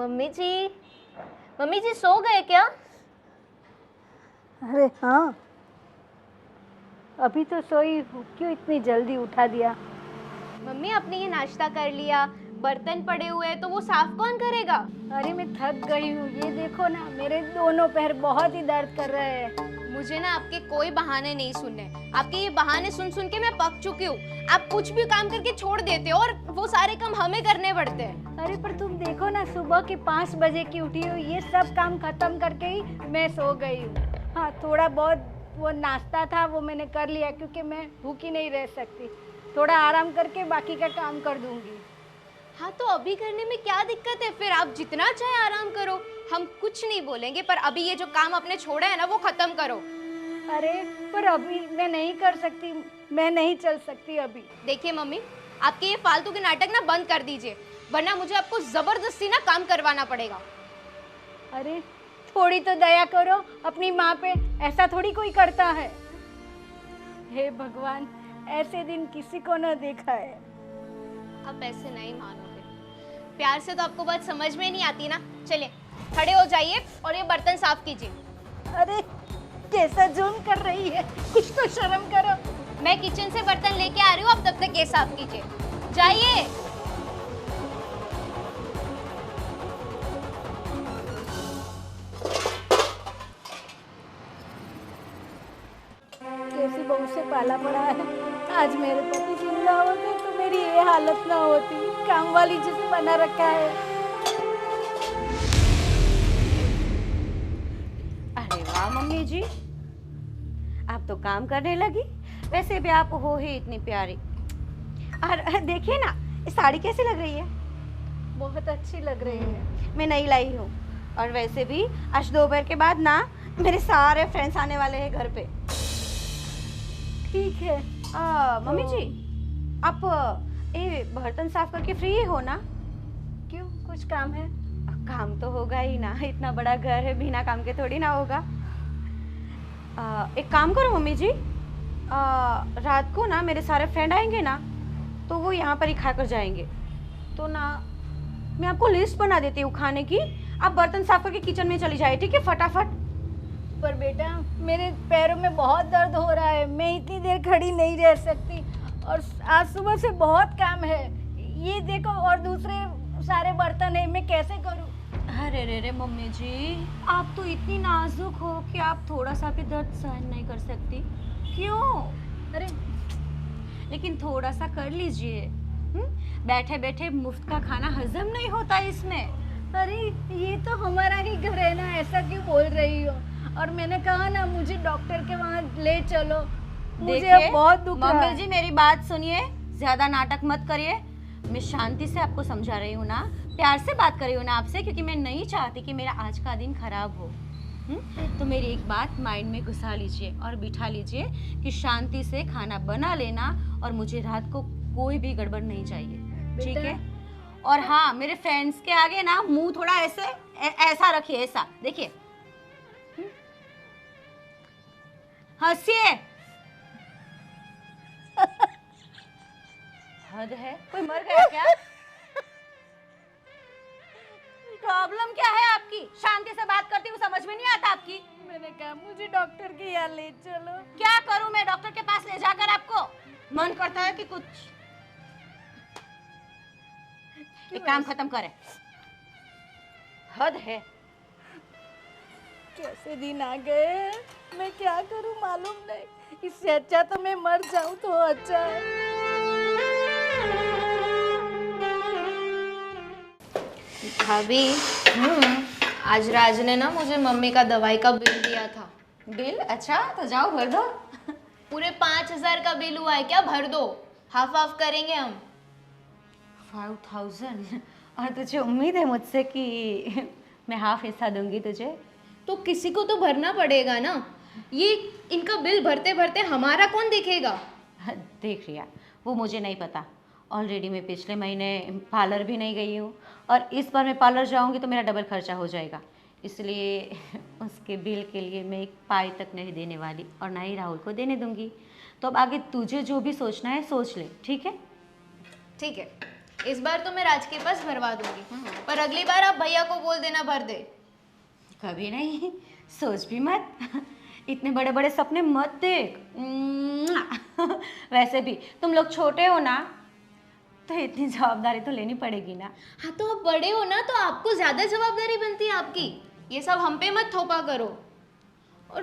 Mummy जी, mummy जी सो गए क्या? अरे हाँ, अभी तो सोई हूँ, क्यों इतनी जल्दी उठा दिया? मम्मी आपने ये नाश्ता कर लिया, बर्तन पड़े हुए हैं तो वो साफ कौन करेगा? अरे मैं थक गई हूँ, ये देखो ना, मेरे दोनों पैर बहुत ही दर्द कर रहे हैं। मुझे ना आपके कोई बहाने नहीं सुनने। आपके ये बहाने सुन सुन के मैं पक चुकी हूँ। आप कुछ भी काम करके छोड़ देते हो और वो सारे काम हमें करने पड़ते हैं। अरे पर तुम देखो ना, सुबह के 5 बजे की उठी हूँ, ये सब काम खत्म करके ही मैं सो गई हूँ। हाँ, थोड़ा बहुत वो नाश्ता था वो मैंने कर लिया, क्योंकि मैं भूखी नहीं रह सकती। थोड़ा आराम करके बाकी का काम कर दूंगी। हाँ तो अभी करने में क्या दिक्कत है? फिर आप जितना चाहे आराम करो, हम कुछ नहीं बोलेंगे, पर अभी ये जो काम आपने छोड़ा है ना वो खत्म करो। अरे पर अभी मैं नहीं कर सकती, मैं नहीं चल सकती अभी। देखिए मम्मी, आपके ये फालतू के नाटक ना बंद कर दीजिए, वरना मुझे आपको जबरदस्ती ना काम करवाना पड़ेगा। अरे थोड़ी तो दया करो अपनी माँ पे, ऐसा थोड़ी कोई करता है। हे भगवान, ऐसे दिन किसी को न देखा है। आप ऐसे नहीं मानोगे, प्यार से तो आपको बात समझ में नहीं आती ना। चलिए खड़े हो जाइए और ये बर्तन साफ कीजिए। अरे कैसा जुर्म कर रही है, कुछ तो शर्म करो। मैं किचन से बर्तन लेके आ रही हूँ, आप तब तक ये साफ कीजिए, जाइए। कैसी बहू से पाला पड़ा है। आज मेरे पति जिंदा होते तो मेरी ये हालत ना होती। काम वाली जिसे बना रखा है। अरे वाह मम्मी जी, आप तो काम करने लगी। वैसे भी आप हो ही इतनी प्यारी। और देखिए ना, ये साड़ी कैसी लग रही है? बहुत अच्छी लग रही है। मैं नई लाई हूँ। और वैसे भी आज दोपहर के बाद ना मेरे सारे फ्रेंड्स आने वाले हैं घर पे। ठीक है। मम्मी जी, आप ये बर्तन साफ करके फ्री हो ना? क्यों, कुछ काम है? काम तो होगा ही ना, इतना बड़ा घर है, बिना काम के थोड़ी ना होगा। एक काम करो मम्मी जी, रात को ना मेरे सारे फ्रेंड आएंगे ना, तो वो यहाँ पर ही खा कर जाएंगे। तो ना मैं आपको लिस्ट बना देती हूँ खाने की, आप बर्तन साफ करके किचन में चली जाए, ठीक है? फटाफट। पर बेटा, मेरे पैरों में बहुत दर्द हो रहा है, मैं इतनी देर खड़ी नहीं रह सकती। और आज सुबह से बहुत काम है, ये देखो, और दूसरे सारे बर्तन है, मैं कैसे करूँ? अरे रे रे मम्मी जी, आप तो इतनी नाजुक हो कि आप थोड़ा सा भी दर्द सहन नहीं कर सकती। क्यों? अरे लेकिन थोड़ा सा कर लीजिए। बैठे बैठे मुफ्त का खाना हजम नहीं होता इसमें। अरे ये तो हमारा ही घर है ना, ऐसा क्यों बोल रही हो? और मैंने कहा ना, मुझे डॉक्टर के वहाँ ले चलो, मुझे अब बहुत दुख रहा मम्मी है। जी मेरी बात सुनिए, ज्यादा नाटक मत करिए। मैं शांति से आपको समझा रही हूँ ना, प्यार से बात कर रही हूँ ना आपसे, क्योंकि मैं नहीं चाहती कि मेरा आज का दिन खराब हो। तो मेरी एक बात माइंड में घुसा लीजिए और बिठा लीजिए कि शांति से खाना बना लेना, और मुझे रात को कोई भी गड़बड़ नहीं चाहिए, ठीक है? और हाँ, मेरे फ्रेंड्स के आगे ना मुंह थोड़ा ऐसे ऐसा रखिए, ऐसा देखिए, हंसिए। हद है, कोई मर गया क्या? प्रॉब्लम क्या है आपकी? शांति से बात करती हूँ, समझ में नहीं आता आपकी? मैंने कहा मुझे डॉक्टर के यहाँ ले चलो। क्या करूँ मैं डॉक्टर के पास ले जाकर? आपको मन करता है कि कुछ एक काम खत्म करे। हद है। कैसे दिन आ गए, मैं क्या करूं मालूम नहीं। इससे अच्छा तो मैं मर जाऊं तो अच्छा है। भाभी, आज राज ने ना मुझे मम्मी का दवाई का बिल दिया था। बिल? अच्छा, तो जाओ भर दो। पूरे 5,000 का बिल हुआ है, क्या भर दो? हाफ हाफ करेंगे हम। 5,000? और तुझे उम्मीद है मुझसे कि मैं हाफ हिस्सा दूंगी तुझे? तो किसी को तो भरना पड़ेगा ना। ये इनका बिल भरते भरते हमारा कौन देखेगा? देख रिया, वो मुझे नहीं पता। ऑलरेडी मैं पिछले महीने पार्लर भी नहीं गई हूँ, और इस बार मैं पार्लर जाऊँगी तो मेरा डबल खर्चा हो जाएगा। इसलिए उसके बिल के लिए मैं एक पाई तक नहीं देने वाली, और ना ही राहुल को देने दूँगी। तो अब आगे तुझे जो भी सोचना है सोच ले, ठीक है? ठीक है, इस बार तो मैं राज के पास भरवा दूंगी, पर अगली बार आप भैया को बोल देना भर दे। कभी नहीं, सोच भी मत। इतने बड़े बड़े सपने मत देख। वैसे भी तुम लोग छोटे हो ना, तो इतनी जवाबदारी तो लेनी पड़ेगी ना। हाँ तो आप बड़े हो ना, तो आपको ज्यादा जवाबदारी बनती है आपकी। ये सब हम पे मत थोपा करो। और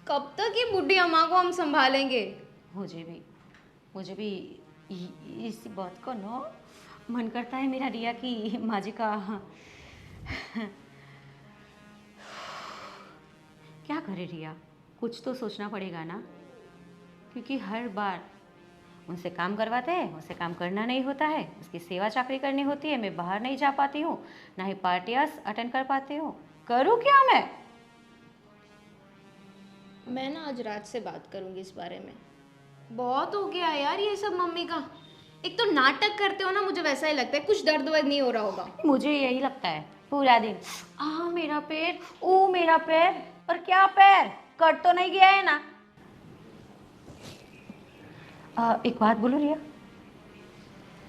कब तक ये बुढ़ी अम्मा को हम संभालेंगे? मुझे भी इसी बात को ना मन करता है मेरा रिया की माँ जी का। क्या करे रिया, कुछ तो सोचना पड़ेगा ना, क्योंकि हर बार उनसे काम करवाते हैं, उनसे काम करना नहीं होता है, उसकी सेवा चाकरी करनी होती है, मैं बाहर नहीं जा पाती हूँ, ना ही पार्टियाँ अटेंड कर पाती हूँ। करूँ क्या मैं ना आज रात से बात करूंगी इस बारे में। बहुत हो गया यार ये सब मम्मी का। एक तो नाटक करते हो ना, मुझे वैसा ही लगता है कुछ दर्द वर्द नहीं हो रहा होगा। मुझे यही लगता है पूरा दिन, मेरा पैर, ओ मेरा पैर। और क्या पैर, कट तो नहीं गया है ना? एक बात बोलो रिया,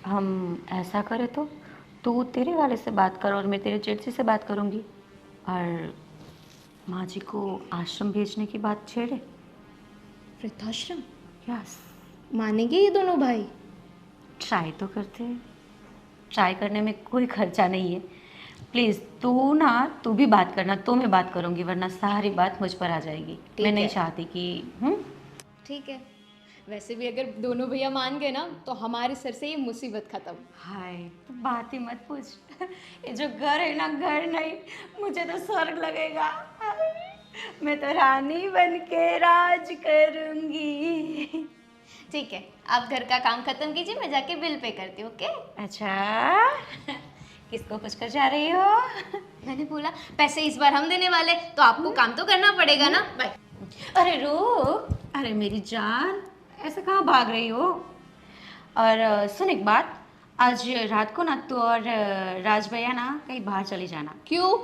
हम ऐसा करें तो तू तेरे वाले से बात कर और मैं तेरे जेठसी से बात करूँगी, और माँ जी को आश्रम भेजने की बात छेड़े। वृद्धाश्रम? यस। मानेंगे ये दोनों भाई? ट्राई तो करते हैं, ट्राई करने में कोई खर्चा नहीं है। प्लीज़ तू भी बात करना, तो मैं बात करूँगी, वरना सारी बात मुझ पर आ जाएगी। मैं नहीं चाहती कि ठीक है। वैसे भी अगर दोनों भैया मान गए ना, तो हमारे सर से ये मुसीबत खत्म। हाय, तो बात ही मत पूछ। ये जो घर है ना, घर नहीं, मुझे तो स्वर्ग लगेगा। मैं तो रानी बन के राज करूँगी। ठीक है, आप घर का काम खत्म कीजिए, मैं जाके बिल पे करती हूँ। ओके? अच्छा, किसको पूछ कर जा रही हो? मैंने बोला पैसे इस बार हम देने वाले, तो आपको काम तो करना पड़ेगा ना। बाय। अरे रुक, अरे मेरी जान, ऐसे कहाँ भाग रही हो? और सुन एक बात, आज रात को ना तू और राज भैया ना कहीं बाहर चली जाना। क्यों?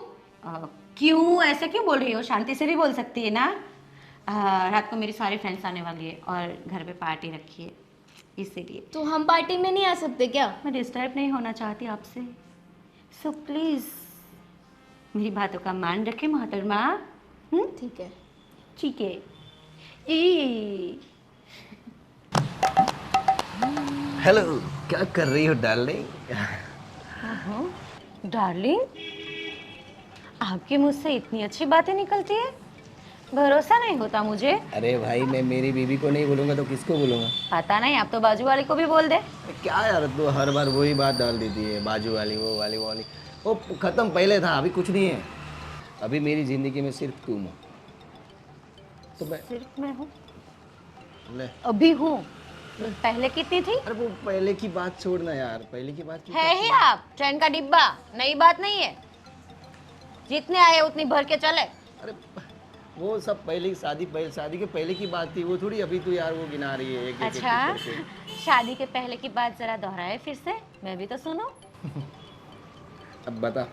क्यों ऐसे क्यों बोल रही हो? शांति से भी बोल सकती है ना। रात को मेरी सारी फ्रेंड्स आने वाली है और घर पे पार्टी रखी है, इसीलिए। तो हम पार्टी में नहीं आ सकते क्या? मैं डिस्टर्ब नहीं होना चाहती आपसे, सो प्लीज़ मेरी बातों का मान रखें मोहतरमा। ठीक है। ठीक है। हेलो, क्या कर रही हो डार्लिंग? डार्लिंग, आपके मुंह से इतनी अच्छी बातें निकलती है, भरोसा नहीं होता मुझे। अरे भाई, मैं मेरी बीवी को नहीं बोलूँगा तो किसको बोलूँगा? पता नहीं, आप तो बाजू वाले को भी बोल दे। क्या यार, तू हर बार वही बात डाल देती है, बाजू वाली, वो वाली, वो वाली। वो खत्म पहले था, अभी कुछ नहीं है। अभी मेरी जिंदगी में सिर्फ तुम हो। तो मैं सिर्फ मैं हूँ? ले। अभी हूँ, पहले कितनी थी? अरे वो पहले की बात छोड़ना यार, पहले की बात क्यों है करती ही आप ट्रेन का डिब्बा, नई बात नहीं है। जितने आए उतनी भर के चले। अरे वो सब पहले की शादी के पहले की बात थी, वो थोड़ी अभी तो यार वो गिना रही है एक अच्छा, करके। शादी के पहले की बात जरा दोहराए फिर से, मैं भी तो सुनूं। अब बता,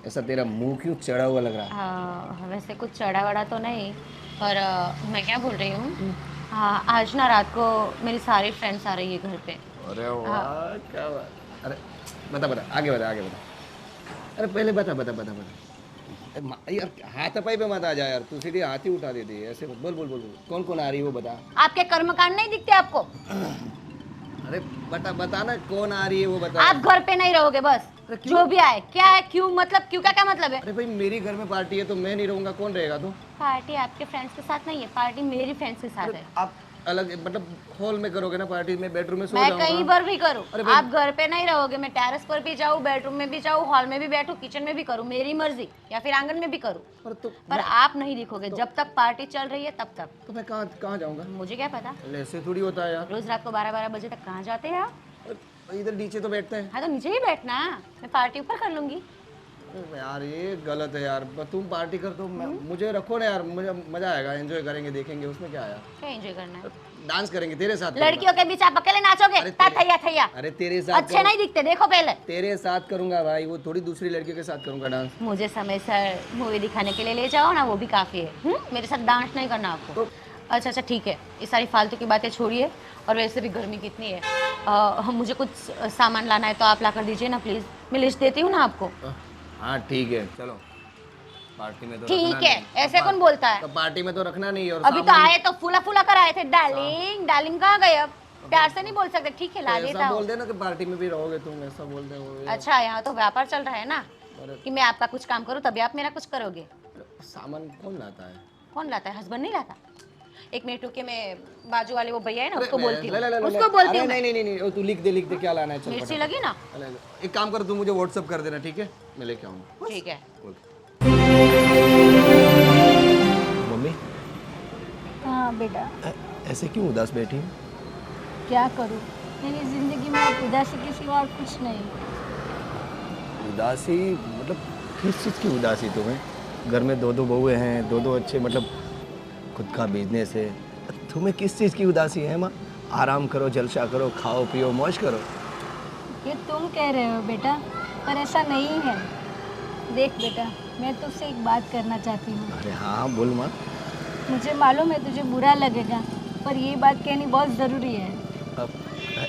ऐसा तेरा मुंह क्यों चढ़ा हुआ लग रहा है? वैसे कुछ चढ़ा वड़ा तो नहीं, पर मैं क्या बोल रही हूँ, हाँ आज ना रात को मेरी सारी फ्रेंड्स आ रही है घर पे। अरे वाह, क्या बात। अरे बता, आगे बता। अरे पहले बता। यार हाथापाई पे मत आ जा यार, तू सीधे हाथ ही उठा देती है ऐसे। बोल। कौन आ रही है वो बता। आपके कर्मकांड नहीं दिखते आपको? अरे बता ना, कौन आ रही है वो बता। आप घर पे नहीं रहोगे बस, जो भी आए। क्या है, क्यों मतलब, क्यों का क्या मतलब है? अरे भाई, मेरी घर में पार्टी है तो मैं नहीं रहूंगा, कौन रहेगा तू? पार्टी आपके फ्रेंड्स के साथ नहीं है, पार्टी मेरी फ्रेंड्स के साथ है। आप अलग मतलब हॉल में करोगे ना पार्टी? में बेडरूम में सो मैं जाऊंगा। कहीं पर भी करूँ, अरे भाई- आप घर पे नहीं रहोगे। मैं टेरेस पर भी जाऊँ, बेडरूम में भी जाऊँ, हॉल में भी बैठूँ, किचन में भी करूँ, मेरी मर्जी, या फिर आंगन में भी करूँ, और तो पर आप नहीं दिखोगे जब तक पार्टी चल रही है तब तक। तो मैं कहाँ जाऊंगा? मुझे क्या पता, ऐसे थोड़ी होता है यार। रोज रात को 12-12 बजे तक कहाँ जाते हैं आप? इधर नीचे तो बैठते हैं। हाँ तो नीचे ही बैठना, मैं पार्टी ऊपर कर लूंगी। यार ये गलत है यार, तुम पार्टी कर तो मुझे रखो ना यार, मुझे मजा आएगा, एंजॉय करेंगे, देखेंगे, उसमें क्या आया। क्या एंजॉय करना है? डांस करेंगे तेरे साथ। लड़कियों के बीच आप अकेले नाचोगे? अरे थैया अरे तेरे साथ अच्छे नहीं दिखते, देखो पहले। तेरे साथ करूंगा भाई, वो थोड़ी दूसरी लड़कियों के साथ करूंगा डांस। मुझे समय से मूवी दिखाने के लिए ले जाओ ना, वो भी काफी है। मेरे साथ डांस नहीं करना आपको। अच्छा ठीक है, ये सारी फालतू की बातें छोड़िए और वैसे भी गर्मी कितनी है। मुझे कुछ सामान लाना है तो आप ला कर दीजिए ना प्लीज़, मैं लिस्ट देती हूँ ना आपको। हाँ ठीक है, चलो पार्टी में तो ठीक रखना है, नहीं। ऐसे कौन बोलता है? तो पार्टी में तो रखना नहीं। और अभी तो सामान- आए तो फूला फूला कर आए थे। डार्लिंग डार्लिंग कहाँ गए? अब प्यार से नहीं बोल सकते। ठीक है, ला तो देता ऐसा हूँ। बोल देना कि पार्टी में भी रहोगे तुम, ऐसा बोल दे वो। अच्छा, यहाँ तो व्यापार चल रहा है ना अरे कि मैं आपका कुछ काम करूँ तभी आप मेरा कुछ करोगे। सामान कौन लाता है? कौन लाता है? हस्बैंड नहीं लाता। एक मिनट रुके, मैं बाजू वाले वो भैया है ना अरे उसको बोलती ले, ले, ले, हूँ, ले, उसको बोलती अरे हूँ। नहीं नहीं नहीं नहीं, तू लिख दे क्या लाना है, चल मिर्ची फटाफट। लगी ना? अरे, एक काम कर, तू मुझे व्हाट्सअप कर देना, ठीक है, मैं लेके आऊँगा। ठीक है। मम्मी हाँ बेटा, ऐसे क्यों उदास बैठी? क्या करूँ, मेरी ज़िंदगी में अब उदासी के सिवा और कुछ नहीं। उदासी मतलब किस चीज़ की उदासी तुम्हें? घर में दो बहुएं हैं, दो अच्छे मतलब खुद का बिजनेस है, तुम्हें किस चीज़ की उदासी है माँ? आराम करो, जलसा करो, खाओ पियो, मौज करो। ये तुम कह रहे हो बेटा, पर ऐसा नहीं है। देख बेटा, मैं तुझसे एक बात करना चाहती हूँ। अरे हाँ बोल माँ। मुझे मालूम है तुझे बुरा लगेगा, पर ये बात कहनी बहुत ज़रूरी है। अब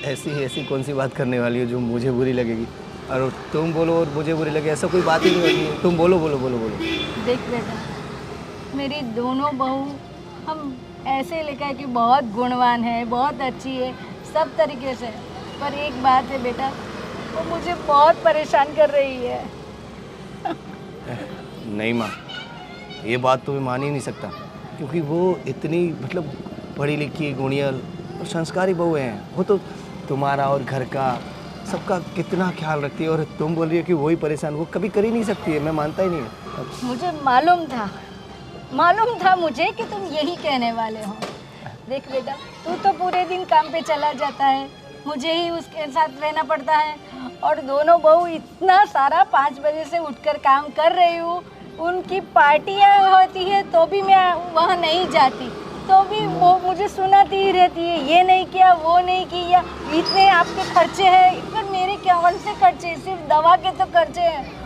ऐसी कौन सी बात करने वाली हो जो मुझे बुरी लगेगी? और तुम बोलो और मुझे बुरी लगे, ऐसा कोई बात ही नहीं होती है। तुम बोलो बोलो बोलो बोलो। देख बेटा, मेरी दोनों बहू हम ऐसे लेकर कि बहुत गुणवान है, बहुत अच्छी है सब तरीके से, पर एक बात है बेटा, वो मुझे बहुत परेशान कर रही है। नहीं माँ, ये बात तो मैं मान ही नहीं सकता, क्योंकि वो इतनी मतलब पढ़ी लिखी, गुणियल और संस्कारी बहू हैं। वो तो तुम्हारा और घर का सबका कितना ख्याल रखती है, और तुम बोल रही हो कि वही परेशान, वो कभी कर ही नहीं सकती है। मैं मानता ही नहीं हूँ। मुझे मालूम था मुझे कि तुम यही कहने वाले हो। देख बेटा, तू तो पूरे दिन काम पे चला जाता है, मुझे ही उसके साथ रहना पड़ता है, और दोनों बहू इतना सारा 5 बजे से उठकर काम कर रही हूँ। उनकी पार्टियाँ होती है तो भी मैं वहाँ नहीं जाती, तो भी वो मुझे सुनाती ही रहती है, ये नहीं किया, वो नहीं किया, इतने आपके खर्चे हैं। पर मेरे क्या कौन से खर्चे, सिर्फ दवा के तो खर्चे हैं।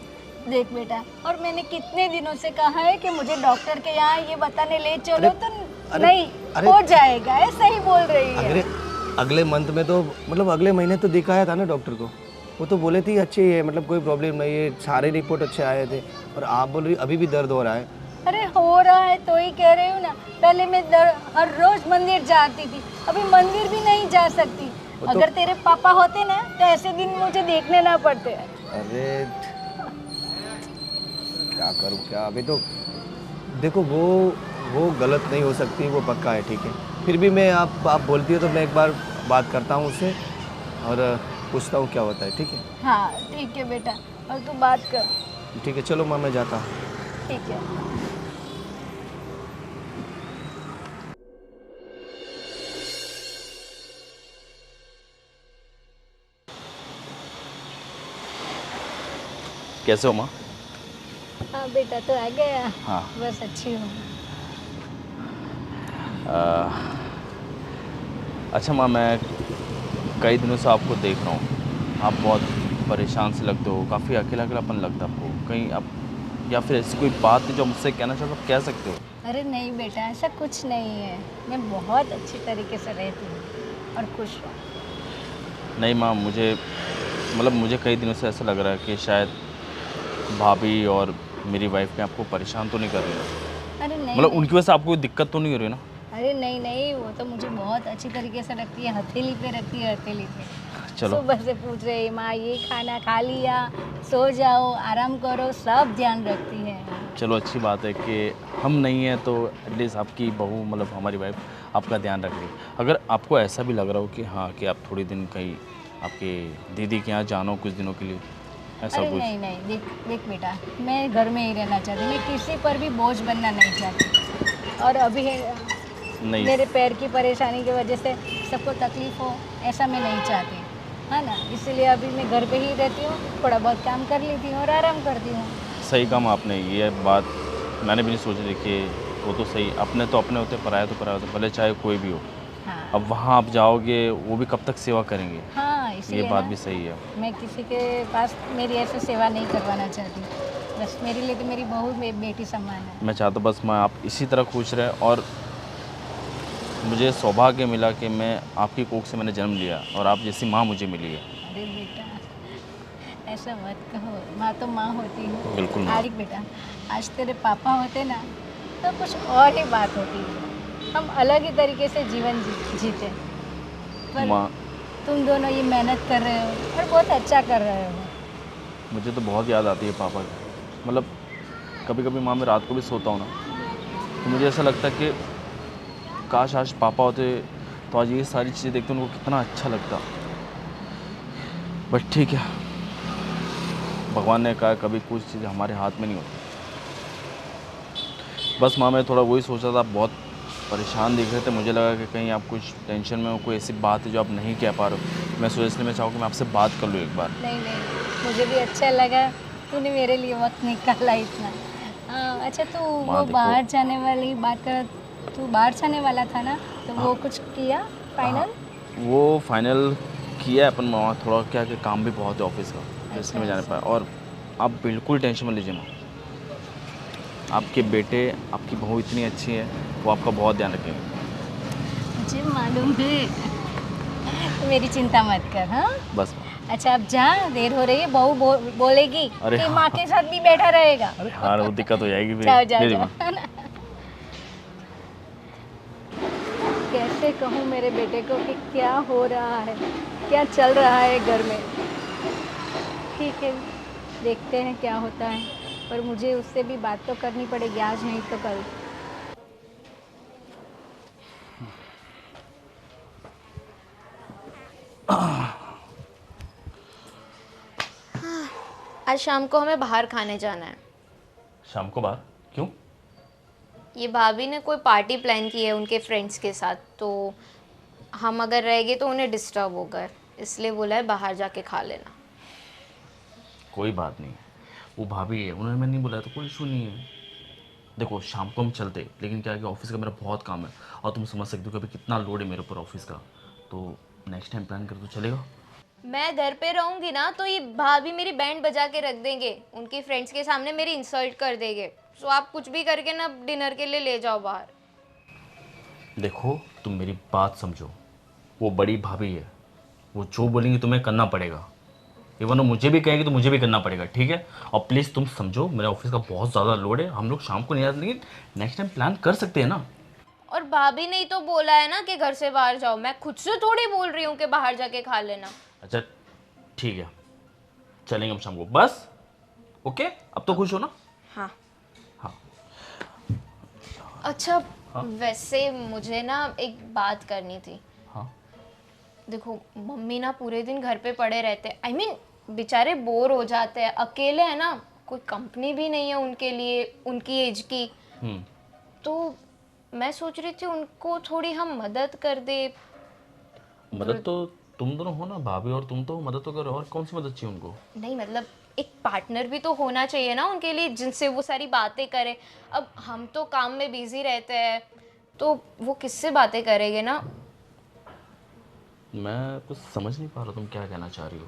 देख बेटा, और मैंने कितने दिनों से कहा है कि मुझे डॉक्टर के यहाँ ये बताने ले चलो, तो नहीं हो जाएगा, ऐसा ही बोल रही है। अगले मंथ में तो मतलब अगले महीने तो दिखाया था ना डॉक्टर को, वो तो बोले थे अच्छी है, मतलब कोई प्रॉब्लम नहीं है, सारे रिपोर्ट अच्छे आए थे। और आप बोल रही अभी भी दर्द हो रहा है। अरे हो रहा है तो ही कह रही हूँ ना, पहले मैं हर रोज मंदिर जाती थी, अभी मंदिर भी नहीं जा सकती। अगर तेरे पापा होते ना तो ऐसे दिन मुझे देखने ना पड़ते। अरे क्या करूँ क्या, अभी तो देखो वो गलत नहीं हो सकती, वो पक्का है, ठीक है। फिर भी मैं आप बोलती हो तो मैं एक बार बात करता हूँ उससे और पूछता हूँ क्या होता है, ठीक है? हाँ ठीक है बेटा, और तू बात कर। ठीक है, चलो माँ मैं जाता हूँ। ठीक है। कैसे हो माँ? हाँ बेटा, तो आ गया। हाँ। बस अच्छी हूँ। अच्छा माँ, मैं कई दिनों से आपको देख रहा हूँ, आप बहुत परेशान से लगते हो, काफ़ी अकेला अकेलापन लगता है आपको। कहीं आप या फिर ऐसी कोई बात है जो मुझसे कहना चाहते हो, आप कह सकते हो। अरे नहीं बेटा, ऐसा कुछ नहीं है, मैं बहुत अच्छी तरीके से रहती हूँ और खुश हूँ। नहीं माँ, मुझे कई दिनों से ऐसा लग रहा है कि शायद भाभी और मेरी वाइफ ने आपको परेशान तो नहीं कर रही है। अरे नहीं मतलब नहीं। उनकी वजह से आपको कोई दिक्कत तो नहीं हो रही ना? अरे नहीं नहीं, वो तो मुझे बहुत अच्छी तरीके से रखती है, हथेली पे रखती है, हथेली पे। चलो। सुबह से पूछ रही माँ ये खाना खा लिया, सो जाओ, आराम करो, सब ध्यान रखती है। चलो अच्छी बात है कि हम नहीं हैं तो एटलीस्ट आपकी बहू मतलब हमारी वाइफ आपका ध्यान रख रही है। अगर आपको ऐसा भी लग रहा हो कि हाँ कि आप थोड़ी दिन कहीं आपके दीदी के यहाँ जानो कुछ दिनों के लिए, ऐसा अरे कुछ? नहीं नहीं, देख बेटा, मैं घर में ही रहना चाहती, मैं किसी पर भी बोझ बनना नहीं चाहती। और अभी नहीं, मेरे पैर की परेशानी की वजह से सबको तकलीफ हो, ऐसा मैं नहीं चाहती, है ना। इसलिए अभी मैं घर पे ही रहती हूँ, थोड़ा बहुत काम कर लेती हूँ और आराम करती हूँ। सही काम आपने, ये बात मैंने भी नहीं सोची। देखिए वो तो सही, अपने तो अपने होते, पराये तो पराये होते, भले चाहे कोई भी हो। हाँ अब वहाँ आप जाओगे, वो भी कब तक सेवा करेंगे? हाँ, इसीलिए ये बात ना, भी सही है। मैं किसी के पास मेरी ऐसे सेवा नहीं करवाना चाहती। बस मेरे लिए तो मेरी बहू बेटी समान है। मैं चाहता हूँ बस मैं आप इसी तरह खुश रहे और मुझे सौभाग्य मिला कि मैं आपकी कोख से मैंने जन्म लिया और आप जैसी माँ मुझे मिली है। अरे बेटा ऐसा मत कहो, माँ तो माँ होती है। बिल्कुल माँ। आरिक बेटा, आज तेरे पापा होते ना तो कुछ और ही बात होती। हम अलग ही तरीके से जीवन जीते। पर माँ, तुम दोनों ये मेहनत कर रहे हो और बहुत अच्छा कर रहे हो। मुझे तो बहुत याद आती है पापा की। मतलब कभी कभी माँ मैं रात को भी सोता हूँ ना तो मुझे ऐसा लगता है कि काश आज पापा होते तो आज ये सारी चीज़ें देखते उनको कितना अच्छा लगता। बट ठीक है, भगवान ने कहा कभी कुछ चीज़ें हमारे हाथ में नहीं होती। बस माँ मैं थोड़ा वही सोच रहा था, आप बहुत परेशान दिख रहे थे, मुझे लगा कि कहीं आप कुछ टेंशन में हो, कोई ऐसी बात है जो आप नहीं कह पा रहे हो। मैं सोचा इसलिए मैं चाहूँ कि मैं आपसे बात कर लूँ एक बार। नहीं, मुझे भी अच्छा लगा तूने मेरे लिए वक्त निकाला इतना। अच्छा तो माँ वो देखो। बाहर जाने वाली बात कर, तू बाहर जाने वाला था ना, तो वो कुछ किया फाइनल? वो फाइनल किया है अपन, वहाँ थोड़ा क्या कि काम भी बहुत है ऑफिस का, तो इसलिए मैं जाने पाया। और आप बिल्कुल टेंशन मत लीजिए माँ, आपके बेटे आपकी बहू इतनी अच्छी है, वो आपका बहुत ध्यान रखेंगे। मुझे मालूम है, मेरी चिंता मत कर। हाँ बस। अच्छा अब जा, देर हो रही है, बहू बोलेगी अरे कि हाँ। माँ के साथ भी बैठा रहेगा। अरे हाँ, वो दिक्कत हो जाएगी फिर। जाओ ले ली जाओ माँ। जाओ। कैसे कहूँ मेरे बेटे को कि क्या हो रहा है, क्या चल रहा है घर में। ठीक है, देखते हैं क्या होता है, पर मुझे उससे भी बात तो करनी पड़ेगी, आज नहीं तो कल। आज शाम को हमें बाहर खाने जाना है। शाम को बाहर क्यों? ये भाभी ने कोई पार्टी प्लान की है उनके फ्रेंड्स के साथ, तो हम अगर रह गए तो उन्हें डिस्टर्ब होगा, इसलिए बोला है बाहर जाके खा लेना। कोई बात नहीं, वो भाभी है, उन्होंने मैंने नहीं बुलाया तो कोई इशू नहीं है। देखो शाम को हम चलते, लेकिन क्या है कि ऑफिस का मेरा बहुत काम है और तुम समझ सकते हो कि अभी कितना लोड है मेरे ऊपर ऑफिस का, तो नेक्स्ट टाइम प्लान कर तो चलेगा। मैं घर पे रहूंगी ना तो ये भाभी मेरी बैंड बजा के रख देंगे, उनकी फ्रेंड्स के सामने मेरी इंसल्ट कर देंगे। सो आप कुछ भी करके ना डिनर के लिए ले जाओ बाहर। देखो तुम मेरी बात समझो, वो बड़ी भाभी है, वो जो बोलेंगी तुम्हें करना पड़ेगा। इवन वो मुझे भी कहेगी तो मुझे भी करना पड़ेगा, ठीक है? और प्लीज़ तुम समझो, मेरे ऑफिस का बहुत ज़्यादा लोड है, हम लोग शाम को नहीं आते, लेकिन नेक्स्ट टाइम प्लान कर सकते हैं ना। और भाभी ने ही तो बोला है ना कि घर से बाहर जाओ, मैं खुद से थोड़ी बोल रही हूँ कि बाहर जाके खा लेना। अच्छा ठीक है, चलेंगे हम शाम को, बस। ओके, अब तो खुश हो ना? हाँ हाँ। अच्छा वैसे मुझे ना एक बात करनी थी। हाँ। देखो मम्मी ना पूरे दिन घर पे पड़े रहते हैं, आई मीन बेचारे बोर हो जाते हैं, अकेले है ना, कोई कंपनी भी नहीं है उनके लिए उनकी एज की। तो मैं सोच रही थी उनको थोड़ी हम मदद कर दे। मदद तो तुम दोनों हो ना, भाभी और तुम, तो मदद तो करो, और कौन सी मदद चाहिए उनको? नहीं मतलब एक पार्टनर भी तो होना चाहिए ना उनके लिए, जिनसे वो सारी बातें करे। अब हम तो काम में बिजी रहते हैं, तो वो किससे बातें करेंगे ना। मैं कुछ समझ नहीं पा रहा तुम क्या कहना चाह रही हो।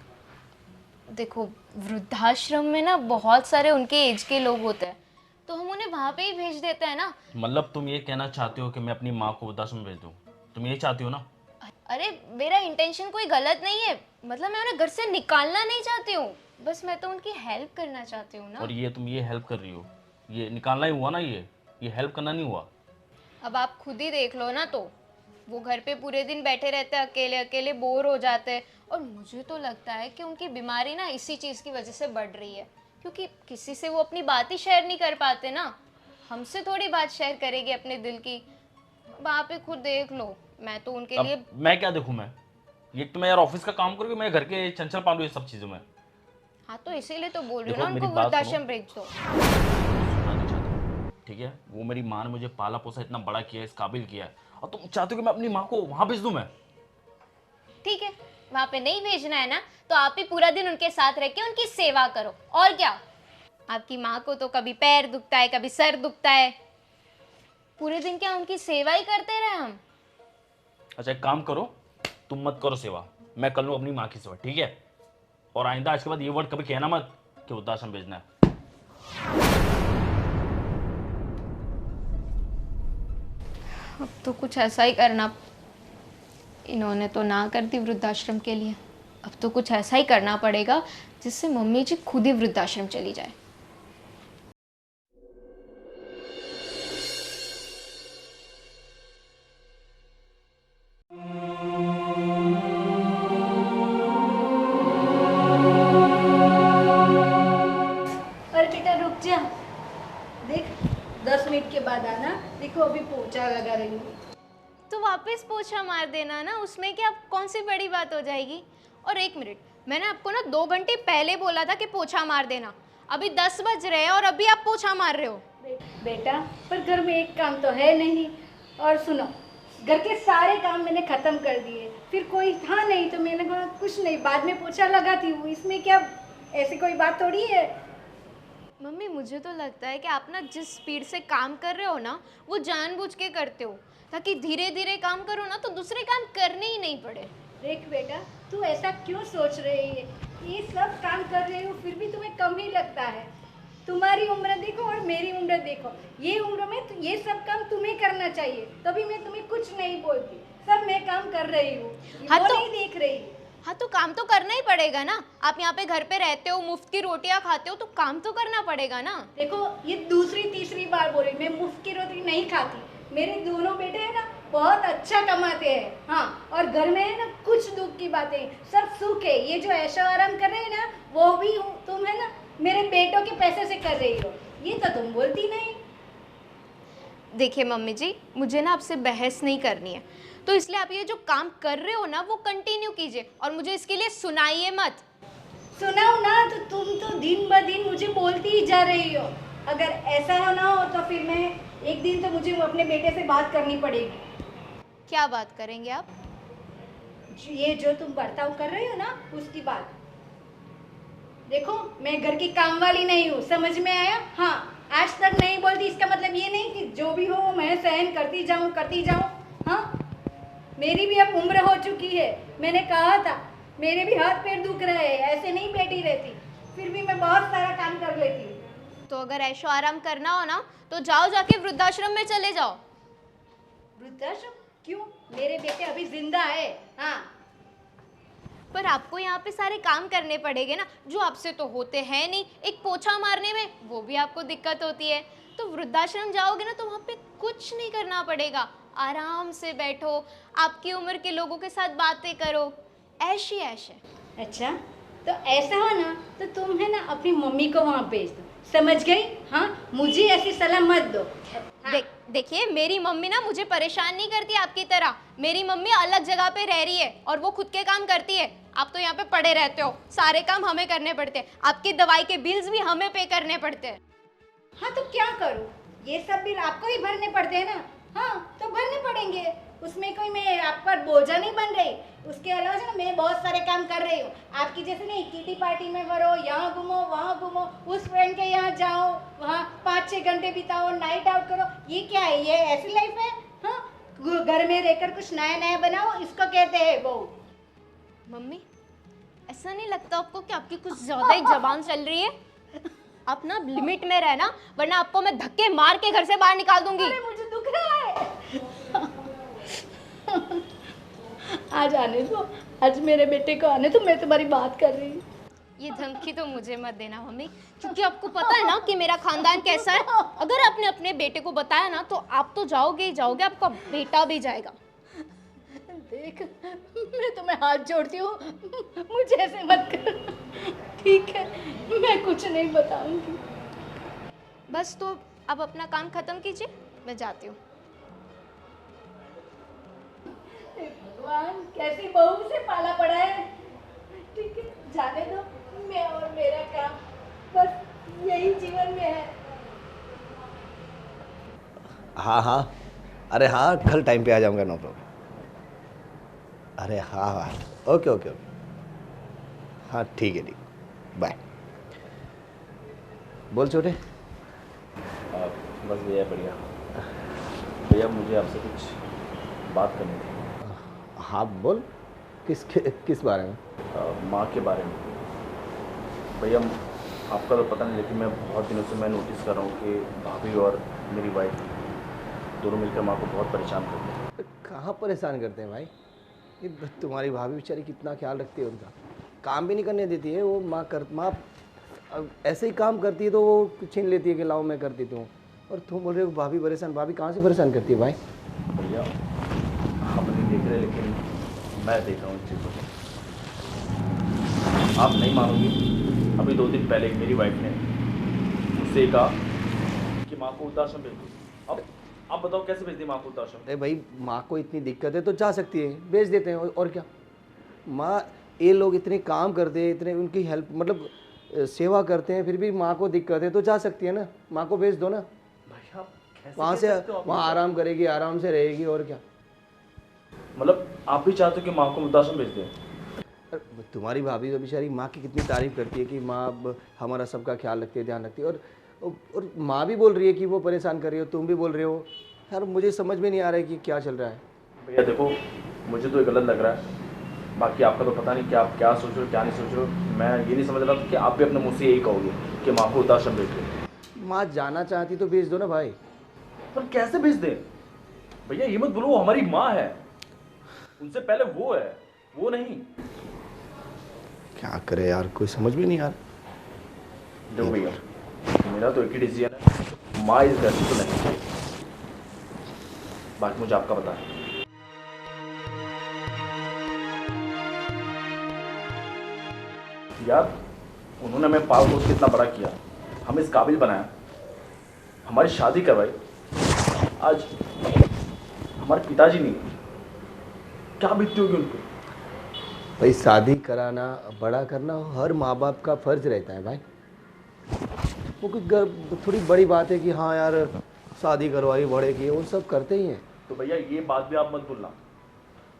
देखो वृद्धाश्रम में ना बहुत सारे उनके एज के लोग होते हैं, तो हम उन्हें वहाँ पे ही भेज देते हैं ना। मतलब तुम ये कहना चाहते हो कि मैं अपनी माँ को वृद्धाश्रम में भेज दूँ? तुम ये चाहती हो ना? अरे मेरा इंटेंशन कोई गलत नहीं है, मतलब मैं उन्हें घर से निकालना नहीं चाहती हूँ, बस मैं तो उनकी हेल्प करना चाहती हूँ ना। और ये तुम ये हेल्प कर रही हो, ये निकालना ही हुआ ना, ये हेल्प करना नहीं हुआ। अब आप खुद ही देख लो ना, तो वो घर पे पूरे दिन बैठे रहते हैं, अकेले अकेले बोर हो जाते हैं। और मुझे तो लगता है कि उनकी बीमारी ना इसी चीज़ की वजह से बढ़ रही है, क्योंकि किसी से वो अपनी बात ही शेयर नहीं कर पाते ना। हमसे थोड़ी बात शेयर करेगी अपने दिल की। अब आप ही खुद देख लो, मैं तो उनके लिए। अब मैं क्या देखूं? मैं ये तो मैं यार ऑफिस का काम करूँगी, मैं घर के चंचल पालू ये सब चीज़ों में। हाँ तो इसीलिए तो बोल रही हूँ देखो, ना, मेरी उनको बात वृद्धाश्रम भेज दो। सुनना नहीं चाहती, ठीक है? वो मेरी माँ ने मुझे पाला पोसा, इतना बड़ा किया है, इस काबिल किया है, और तुम चाहते हो कि मैं अपनी माँ को वहाँ भेज दूँ? मैं ठीक है, वहाँ पे नहीं भेजना है ना, तो आप ही पूरा दिन उनके साथ रह के उनकी सेवा करो, और क्या। आपकी माँ को तो कभी पैर दुखता है, कभी सर दुखता है, पूरे दिन क्या उनकी सेवा ही करते रहे हम। अच्छा एक काम करो, तुम मत करो सेवा, मैं कर लूँ अपनी माँ की सेवा, ठीक है? और आइंदा आज के बाद ये वर्ड कभी कहना मत कि वृद्धाश्रम भेजना है। अब तो कुछ ऐसा ही करना, इन्होंने तो ना कर दी वृद्धाश्रम के लिए, अब तो कुछ ऐसा ही करना पड़ेगा जिससे मम्मी जी खुद ही वृद्धाश्रम चली जाए। अरे बेटा रुक जा, देख 10 मिनट के बाद आना। देखो अभी पोछा लगा रही हूँ। तो वापस पोछा मार देना ना, उसमें क्या कौन सी बड़ी बात हो जाएगी। और 1 मिनट, मैंने आपको ना 2 घंटे पहले बोला था कि पोछा मार देना, अभी 10 बज रहे हैं और अभी आप पोछा मार रहे हो। बेटा पर घर में एक काम तो है नहीं। और सुनो, घर के सारे काम मैंने ख़त्म कर दिए, फिर कोई था नहीं तो मैंने कहा कुछ नहीं, बाद में पोछा लगाती हूँ, इसमें क्या ऐसी कोई बात थोड़ी है। मम्मी मुझे तो लगता है कि आप ना जिस स्पीड से काम कर रहे हो ना, वो जानबूझ के करते हो, ताकि धीरे धीरे काम करो ना तो दूसरे काम करने ही नहीं पड़े। देख बेटा, तू ऐसा क्यों सोच रही है? ये सब काम कर रही हो फिर भी तुम्हें कम ही लगता है। तुम्हारी उम्र देखो और मेरी उम्र देखो, ये उम्र में तो ये सब काम तुम्हें करना चाहिए, तभी मैं तुम्हें कुछ नहीं बोलती। सब मैं काम कर रही हूँ, हाँ वो तो- नहीं देख रही। हाँ तो काम तो करना ही पड़ेगा ना, आप यहाँ पे घर पे रहते हो, मुफ्त की रोटियाँ खाते हो, तो काम तो करना पड़ेगा ना। देखो ये दूसरी तीसरी बार बोल रही, मैं मुफ्त की रोटी नहीं खाती। मेरे दोनों बेटे हैं ना बहुत अच्छा कमाते हैं, हाँ, और घर में है ना कुछ दुख की बातें, सब सुख है। ये जो ऐशो आराम कर रहे हैं ना, वो भी तुम है ना मेरे बेटों के पैसे से कर रही हो, ये तो तुम बोलती नहीं। देखिए मम्मी जी, मुझे ना आपसे बहस नहीं करनी है, तो इसलिए आप ये जो काम कर रहे हो ना वो कंटिन्यू कीजिए और मुझे इसके लिए सुनाइए मत। सुनाओ ना, तो तुम तो दिन ब दिन मुझे बोलती ही जा रही हो। अगर ऐसा ना हो तो फिर मैं एक दिन तो मुझे अपने बेटे से बात करनी पड़ेगी। क्या बात करेंगे आप? ये जो तुम बर्ताव कर रही हो ना उसकी बात। देखो मैं घर की काम वाली नहीं हूँ, समझ में आया? हाँ, आज तक नहीं बोलती इसका मतलब ये नहीं कि जो भी हो मैं सहन करती जाऊँ। हाँ, मेरी भी अब उम्र हो चुकी है। मैंने कहा था मेरे भी हाथ पैर दुख रहे हैं, ऐसे नहीं बैठी रहती, फिर भी मैं बहुत सारा काम कर लेती हूँ। तो अगर ऐशो आराम करना हो ना तो जाओ, जाके वृद्धाश्रम में चले जाओ। वृद्धाश्रम क्यों? मेरे बेटे अभी जिंदा है। हाँ, पर आपको यहाँ पे सारे काम करने पड़ेंगे ना, जो आपसे तो होते हैं नहीं। एक पोछा मारने में वो भी आपको दिक्कत होती है। तो वृद्धाश्रम जाओगे ना तो वहाँ पे कुछ नहीं करना पड़ेगा, आराम से बैठो, आपकी उम्र के लोगों के साथ बातें करो, ऐश ही ऐश है। अच्छा तो ऐसा हो ना तो तुम है ना अपनी मम्मी को वहाँ भेज दो, समझ गई? हाँ, मुझे ऐसी सलाह मत दो। हाँ। देखिए मेरी मम्मी ना मुझे परेशान नहीं करती आपकी तरह। मेरी मम्मी अलग जगह पे रह रही है और वो खुद के काम करती है। आप तो यहाँ पे पड़े रहते हो, सारे काम हमें करने पड़ते हैं, आपकी दवाई के बिल्स भी हमें पे करने पड़ते हैं। हाँ तो क्या करूँ, ये सब बिल आपको ही भरने पड़ते हैं ना। हाँ तो भरने पड़ेंगे, उसमें कोई मैं आप पर बोझा नहीं बन रही। उसके अलावा जो ना मैं बहुत सारे काम कर रही हूँ, आपकी जैसे नहीं किटी पार्टी में भरो, यहाँ घूमो वहाँ घूमो, उस फ्रेंड के यहाँ जाओ, वहाँ 5-6 घंटे बिताओ, नाइट आउट करो। ये क्या है, ये ऐसी लाइफ है? हाँ, घर में रहकर कुछ नया नया बनाओ, इसको कहते हैं बहू। मम्मी ऐसा नहीं लगता आपको कि आपकी कुछ ज़्यादा ही जबान चल रही है? आप ना लिमिट में रहना, वरना आपको मैं धक्के मार के घर से बाहर निकाल दूंगी। अरे मुझे दुख रहा है। आज आने दो, आज मेरे बेटे को आने दो, मैं तुम्हारी बात कर रही हूँ। ये धमकी तो मुझे मत देना मम्मी, क्योंकि आपको पता है ना कि मेरा खानदान कैसा है। अगर आपने अपने बेटे को बताया ना तो आप तो जाओगे ही जाओगे, आपका बेटा भी जाएगा। देख, मैं तुम्हें हाथ जोड़ती हूँ, मुझे ऐसे मत कर, ठीक है? मैं कुछ नहीं बताऊंगी। बस तो अब अपना काम खत्म कीजिए, मैं जाती हूँ। भगवान, कैसी बहू से पाला पड़ा है। ठीक है, जाने दो, मैं और मेरा काम, बस यही जीवन में है। हाँ हाँ, अरे हाँ, कल टाइम पे आ जाऊँगा, नो प्रॉब्लम। अरे हाँ हाँ, ओके ओके ओके, हाँ ठीक है, ठीक, बाय। बोल छोटे। बस भैया बढ़िया। भैया मुझे आपसे कुछ बात करनी थी। हाँ बोल, किस बारे में? माँ के बारे में। भैया आपका तो पता नहीं, लेकिन मैं बहुत दिनों से मैं नोटिस कर रहा हूँ कि भाभी और मेरी वाइफ दोनों मिलकर माँ को बहुत परेशान करते हैं। तो कहाँ परेशान करते हैं भाई? ये तुम्हारी भाभी बेचारी कितना ख्याल रखती है उनका, काम भी नहीं करने देती है वो। माँ अब ऐसे ही काम करती है तो वो छीन लेती है कि लाओ मैं कर देती हूँ। और तुम बोल रहे हो भाभी परेशान, भाभी कहाँ से परेशान करती है भाई? भैया आप नहीं देख रहे लेकिन मैं देख रहा हूँ इस चीज़ को। आप नहीं मानोगी, अभी 2 दिन पहले मेरी वाइफ ने मुझसे कहा कि माँ को वृद्धाश्रम भेज दो। अब आप बताओ कैसे भेज दी माँ को वृद्धाश्रम? अरे भाई माँ को इतनी दिक्कत है तो जा सकती है, भेज देते हैं और क्या। माँ ये लोग इतने काम करते हैं, इतने उनकी हेल्प मतलब सेवा करते हैं, फिर भी माँ को दिक्कत है तो जा सकती है ना, माँ को भेज दो ना। भाई आप कैसे वहाँ कह से सकते हो आप? वहाँ आराम करेगी, आराम से रहेगी और क्या। मतलब आप भी चाहते हो कि माँ को वृद्धाश्रम भेज दें? अरे तुम्हारी भाभी तो बेचारी माँ की कितनी तारीफ करती है कि माँ अब हमारा सबका ख्याल रखती है, ध्यान रखती है। और माँ भी बोल रही है कि वो परेशान कर रही हो, तुम भी बोल रहे हो। यार मुझे समझ में नहीं आ रहा है कि क्या चल रहा है। भैया देखो, मुझे तो ये गलत लग रहा है, बाकी आपका तो पता नहीं कि आप क्या सोच रहे हो क्या नहीं सोच रहे हो। मैं ये नहीं समझ रहा था कि आप भी अपने मुँह से यही कहोगे कि माँ को वृद्धाश्रम भेज दो। माँ जाना चाहती तो भेज दो ना भाई। पर कैसे भेज दें भैया? ये मत बोलो वो हमारी माँ है, उनसे पहले वो है, वो नहीं। क्या करे यार, कोई समझ में नहीं आ रहा। देखो भैया, मेरा तो एक ही डिसीजन है, माँ इस घर से तो नहीं चाहिए। बाकी मुझे आपका पता है। यार उन्होंने हमें पाल पोस के इतना बड़ा किया, हमें इस काबिल बनाया, हमारी शादी करवाई। आज हमारे पिताजी नहीं, क्या बीतती होगी उनको? भाई शादी कराना, बड़ा करना हर माँ बाप का फर्ज रहता है भाई। वो कोई थोड़ी बड़ी बात है कि हाँ यार शादी करवाई, बड़े की, वो सब करते ही हैं। तो भैया ये बात भी आप मत भूलना,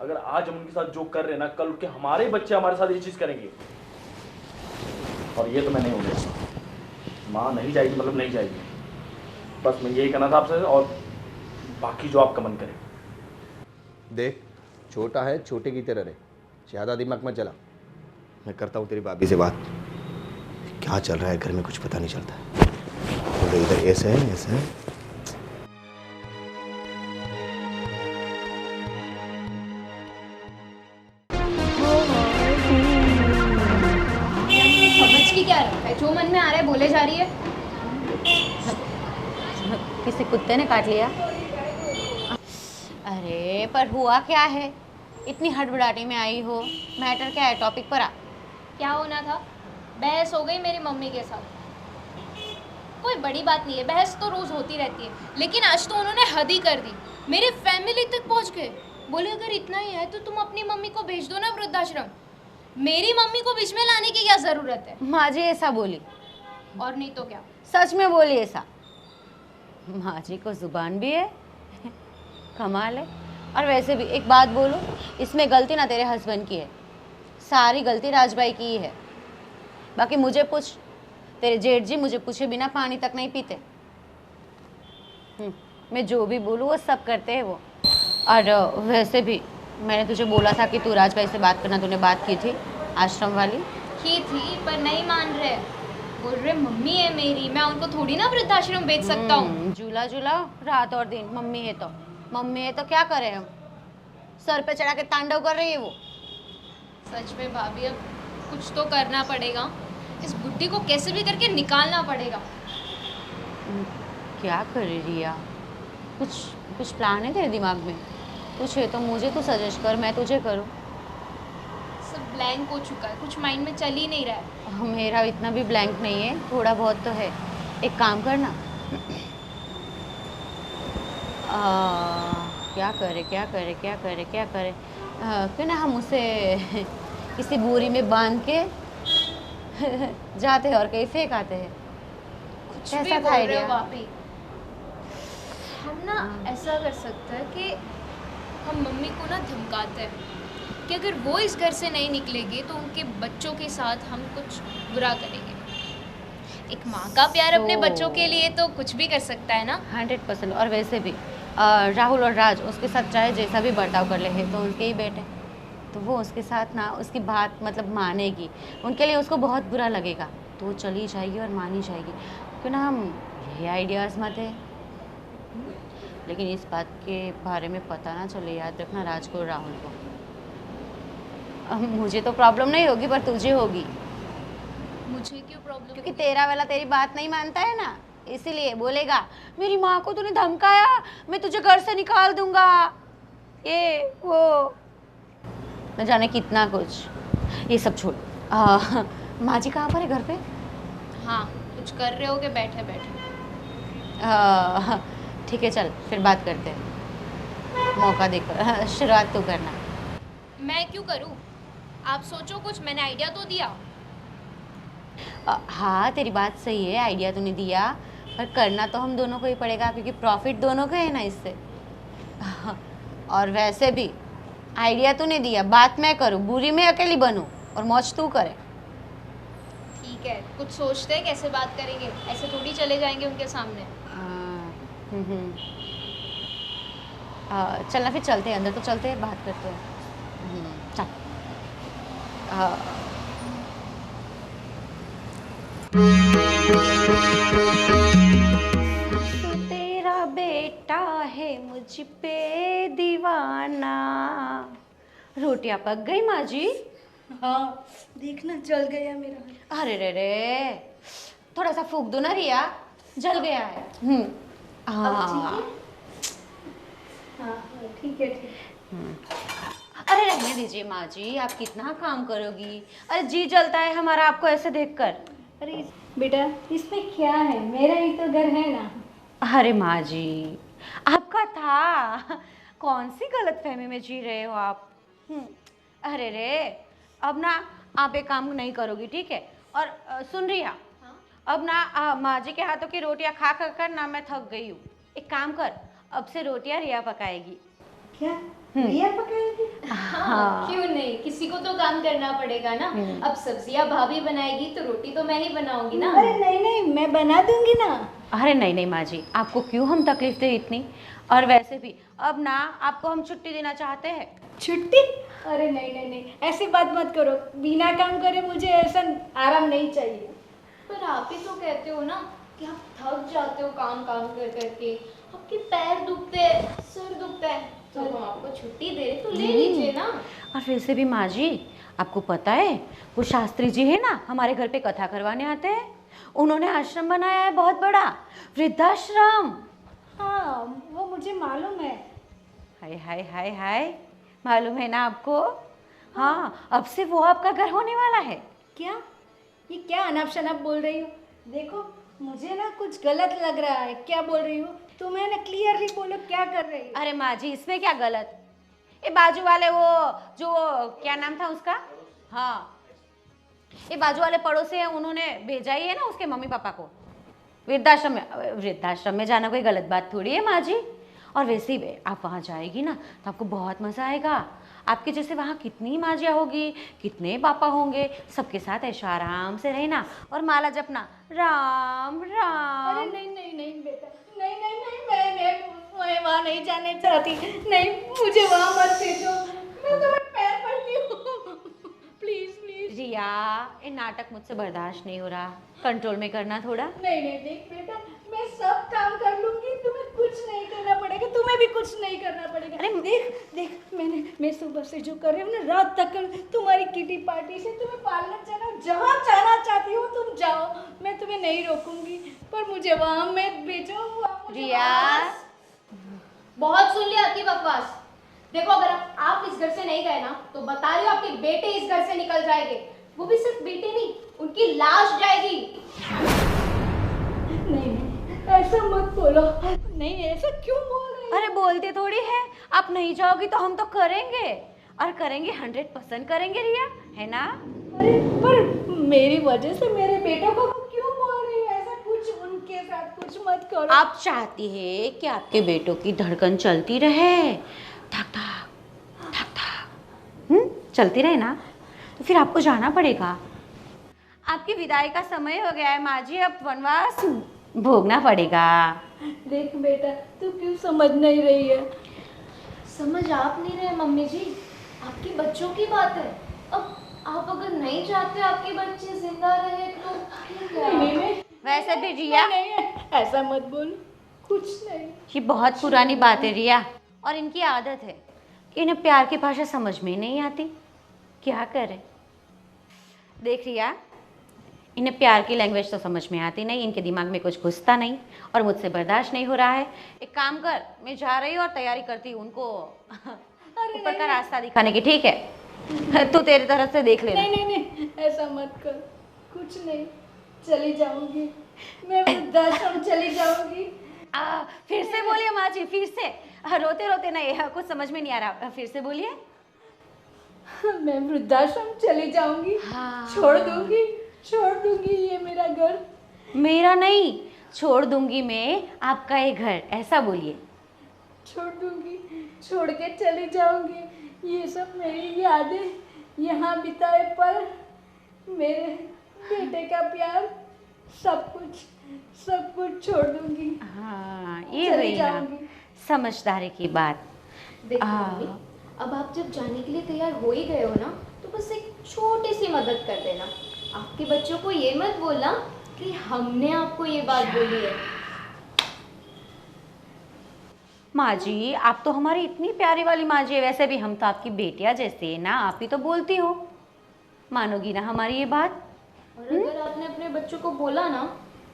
अगर आज हम उनके साथ जो कर रहे हैं ना, कल के हमारे बच्चे हमारे साथ ये चीज़ करेंगे। और ये तो मैं नहीं होंगे, माँ नहीं जाएगी मतलब नहीं जाएगी। बस मैं यही कहना था आपसे, और बाकी जो आपका मन करे। देख छोटा है, छोटे की तरह रहे, ज़्यादा दिमाग मत चला। मैं करता हूँ तेरी भाभी से बात, क्या चल रहा है घर में कुछ पता नहीं चलता है। तो इधर ऐसे है ऐसे है। समझ की क्या रखा है, जो मन में आ रहा है बोले जा रही है। किसी कुत्ते ने काट लिया? अरे पर हुआ क्या है, इतनी हड़बड़ाहटी में आई हो? मैटर क्या है, टॉपिक पर आ। क्या होना था, बहस हो गई मेरी मम्मी के साथ। कोई बड़ी बात नहीं है, बहस तो रोज होती रहती है, लेकिन आज तो उन्होंने हद ही कर दी। मेरे फैमिली तक पहुंच गए, बोले अगर इतना ही है तो तुम अपनी मम्मी को भेज दो ना वृद्धाश्रम। मेरी मम्मी को बीच में लाने की क्या जरूरत है? माँ जी ऐसा बोली? और नहीं तो क्या। सच में बोली ऐसा? माँ जी को जुबान भी है, कमाल है। और वैसे भी एक बात बोलो, इसमें गलती ना तेरे हस्बैंड की है, सारी गलती राजबाई की ही है। बाकी मुझे पूछ, तेरे जेठ जी मुझे पूछे बिना पानी तक नहीं पीते। मैं जो भी बोलूँ वो सब करते हैं वो। और वैसे भी मैंने तुझे बोला था कि तू राजबाई से बात करना, तूने बात की थी आश्रम वाली? की थी, पर नहीं मान रहे। बोल रहे मम्मी है मेरी, मैं उनको थोड़ी ना वृद्धाश्रम भेज सकता हूँ। झूला झूला रात और दिन, मम्मी है तो मम्मी है तो क्या करें हम? सर पे चढ़ा के तांडव कर रही है वो। सच में भाभी, अब कुछ तो करना पड़ेगा, इस बुड्ढी को कैसे भी करके निकालना पड़ेगा। क्या कर रही है? कुछ प्लान है तेरे दिमाग में? कुछ है तो मुझे तो सजेस्ट कर, मैं तुझे करूँ। सब ब्लैंक हो चुका है, कुछ माइंड में चल ही नहीं रहा है। मेरा इतना भी ब्लैंक नहीं है, थोड़ा बहुत तो है। एक काम करना, क्या करे क्यों ना हम उसे किसी बोरी में बांध के जाते हैं और कहीं फेंक आते हैं। कुछ कैसा भी था बोल रहे आइडिया? हो भाभी। हम ना ऐसा कर सकते हैं कि हम मम्मी को ना धमकाते हैं कि अगर वो इस घर से नहीं निकलेगी तो उनके बच्चों के साथ हम कुछ बुरा करेंगे। एक माँ का प्यार अपने बच्चों के लिए तो कुछ भी कर सकता है ना। 100%। और वैसे भी राहुल और राज उसके साथ चाहे जैसा भी बर्ताव कर ले हैं तो उनके ही बेटे, तो वो उसके साथ ना उसकी बात मतलब मानेगी। उनके लिए उसको बहुत बुरा लगेगा तो वो चली जाएगी और मानी जाएगी। क्यों ना हम ये आइडियाज़ मत है? लेकिन इस बात के बारे में पता ना चले, याद रखना राज को और राहुल को। मुझे तो प्रॉब्लम नहीं होगी पर तुझे होगी, मुझे क्यों प्रॉब्लम? क्योंकि तेरा वाला तेरी बात नहीं मानता है ना, इसीलिए बोलेगा मेरी माँ को तूने धमकाया, मैं तुझे घर से निकाल दूंगा, ये वो न जाने कितना कुछ। ये सब छोड़, माँ जी कहाँ पर है? घर पे? हाँ, कुछ कर रहे होगे बैठे बैठे। ठीक है, चल फिर बात करते हैं, मौका देकर शुरुआत तो करना। मैं क्यों करूँ? आप सोचो कुछ, मैंने आइडिया तो दिया। हाँ तेरी बात सही है, आइडिया तूने दिया, पर करना तो हम दोनों को ही पड़ेगा क्योंकि प्रॉफिट दोनों का है ना इससे। और वैसे भी आइडिया तूने दिया, बात मैं करूँ, बुरी मैं अकेली बनूँ और मौज तू करे। ठीक है, कुछ सोचते हैं कैसे बात करेंगे, ऐसे थोड़ी चले जाएंगे उनके सामने। चलना फिर चलते हैं अंदर, तो चलते हैं बात करते हैं। चल। तेरा बेटा है मुझ पे दीवाना। रोटियां पक गई माँ जी? हाँ देखना जल गया मेरा। अरे रे रे, थोड़ा सा फूक दो ना रिया, जल गया है। हाँ हाँ ठीक है ठीक है। अरे रहने दीजिए माँ जी, आप कितना काम करोगी? अरे जी जलता है हमारा आपको ऐसे देखकर। अरे बेटा इसमें क्या है, मेरा ही तो घर है ना। अरे माँ जी, आपका था, कौन सी गलतफहमी में जी रहे हो आप? अरे रे, अब ना आप एक काम नहीं करोगी, ठीक है? और सुन रही है, अब ना माँ जी के हाथों की रोटियां खा कर ना मैं थक गई हूँ। एक काम कर, अब से रोटियां रिया पकाएगी। क्या रिया पकाएगी? हाँ, क्यों नहीं, किसी को तो काम करना पड़ेगा ना। अब सब्जियां भाभी बनाएगी तो रोटी तो मैं ही बनाऊंगी ना। अरे नहीं नहीं, मैं बना दूंगी ना। अरे नहीं नहीं माँ जी, आपको क्यों हम तकलीफ दे इतनी? और वैसे भी अब ना आपको हम छुट्टी देना चाहते हैं। छुट्टी? अरे नहीं नहीं नहीं, ऐसी बात मत करो, बिना काम करे मुझे ऐसा आराम नहीं चाहिए। पर आप ही तो कहते हो ना कि आप थक जाते हो काम काम कर करके, आपके पैर दुखते हैं, सिर दुखता है, तो हम आपको छुट्टी दे रहे तो ले लीजिए ना। और वैसे भी माँ जी, आपको पता है वो शास्त्री जी है ना, हमारे घर पे कथा करवाने आते हैं। उन्होंने आश्रम बनाया है बहुत बड़ा, वृद्धाश्रम। हाँ वो मुझे मालूम है। हाय हाय हाय हाय, मालूम है ना आपको? हाँ, अब से वो आपका घर होने वाला है। क्या ये क्या अनाप शनाप बोल रही हो? देखो मुझे ना कुछ गलत लग रहा है। क्या बोल रही हो तुम्हें? ना क्लियरली बोलो क्या कर रही हो? अरे माँ जी, इसमें क्या गलत? ये बाजू वाले वो जो क्या नाम था उसका, हाँ ये बाजू वाले पड़ोसी हैं, उन्होंने भेजा ही है ना उसके मम्मी पापा को वृद्धाश्रम में। वृद्धाश्रम में जाना कोई गलत बात थोड़ी है माँ जी। और वैसे भी आप वहाँ जाएगी ना तो आपको बहुत मज़ा आएगा। आपके जैसे वहाँ कितनी माजियाँ होगी, कितने पापा होंगे, सबके साथ ऐशो आराम से रहना और माला जपना, राम राम। अरे नहीं नहीं नहीं बेटा, नहीं नहीं नहीं, मैं वहाँ नहीं जाने चाहती। नहीं, मुझे वहाँ मत भेजो, मैं तुम्हें पैर पड़ती हूँ। Please please. रिया, ये नाटक मुझसे बर्दाश्त नहीं हो रहा, कंट्रोल में करना थोड़ा। नहीं नहीं देख बेटा, मैं सब काम कर लूंगी, तुम्हें कुछ नहीं करना पड़ेगा, तुम्हें भी कुछ नहीं करना पड़ेगा। अरे देख देख, मैं सुबह से जो कर रही हूँ ना, रात तक तुम्हारी किटी पार्टी से तुम्हें पार्लर जाना, जहाँ जाना चाहती हो तुम जाओ, मैं तुम्हें नहीं रोकूंगी, पर मुझे वहाँ मत भेजो। रिया, बहुत सुन लिया आपकी बकवास। देखो अगर आप इस घर से नहीं गए ना तो बता रही हूँ आपके बेटे इस घर से निकल जाएंगे। वो भी सिर्फ बेटे नहीं, उनकी लाश जाएगी। नहीं ऐसा मत बोलो। नहीं ऐसा क्यों बोल रही हो? अरे बोलते थोड़ी है, आप नहीं जाओगी तो हम तो करेंगे, और करेंगे 100% करेंगे रिया, है ना? अरे पर मेरी वजह से मेरे बेटों को क्यों बोल रही हो ऐसा? कुछ उनके साथ कुछ मत करो। आप चाहती है कि आपके बेटों की धड़कन चलती रहे, धक धक धक धक, चलती रहे ना, तो फिर आपको जाना पड़ेगा। आपकी विदाई का समय हो गया है माँ जी, अब वनवास भोगना पड़ेगा। देख बेटा, तू क्यों समझ नहीं रही है? समझ आप नहीं रहे मम्मी जी, आपके बच्चों की बात है। अब आप अगर नहीं चाहते आपके बच्चे जिंदा रहे तो ठीक है। नहीं, वैसे भी रिया, नहीं, ऐसा मत बोल। कुछ नहीं। ये बहुत पुरानी बात है रिया, और इनकी आदत है कि इन्हें प्यार की भाषा समझ में ही नहीं आती। क्या करें? देख रिया, इन्हें प्यार की लैंग्वेज तो समझ में आती नहीं, इनके दिमाग में कुछ घुसता नहीं और मुझसे बर्दाश्त नहीं हो रहा है। एक काम कर, मैं जा रही हूँ और तैयारी करती हूँ उनको ऊपर का रास्ता दिखाने की, ठीक है? तू तेरी तरफ से देख लेना। नहीं नहीं नहीं, ऐसा मत कर, कुछ नहीं, चली जाऊंगी मैं, वृद्धाश्रम चली जाऊंगी। फिर से बोलिए माँ जी, फिर से। रोते रोते नहीं, कुछ समझ में नहीं आ रहा, फिर से बोलिए। मैं वृद्धाश्रम चली जाऊंगी। हाँ। छोड़ दूंगी ये मेरा घर। मेरा नहीं, छोड़ दूंगी मैं आपका ये घर, ऐसा बोलिए। छोड़ दूंगी, छोड़ के चली जाऊंगी। ये सब मेरी यादें, यहाँ बिताए पल, मेरे बेटे का प्यार, सब कुछ छोड़ दूंगी। हाँ, ये चली रही ना जाऊंगी। समझदारी की बात। देखो मम्मी, अब आप जब जाने के लिए तैयार हो ही गए हो ना, तो बस एक छोटी सी मदद कर देना। आपके बच्चों को ये मत बोलना कि हमने आपको ये बात बोली है। माँ जी, आप तो हमारी इतनी प्यारी वाली माँ जी है, वैसे भी हम तो आपकी बेटियाँ जैसे है ना, आप ही तो बोलती हो। मानोगी ना हमारी ये बात? और अगर आपने अपने बच्चों को बोला ना,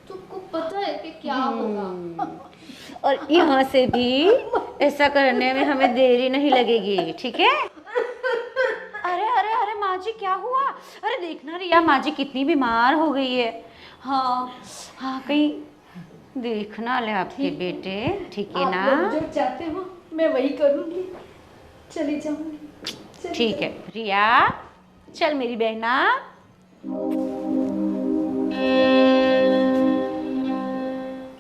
तो आपको पता है कि क्या होगा। और यहाँ से भी ऐसा करने में हमें देरी नहीं लगेगी, ठीक है? अरे अरे अरे माँ जी, क्या हुआ? अरे देखना रिया, माँ जी कितनी बीमार हो गई है। हाँ हाँ, कहीं देखना ले आपके बेटे, ठीक है ना? आप लोग जो चाहते हो मैं वही करूंगी, चली जाऊंगी। ठीक है रिया, चल मेरी बहना।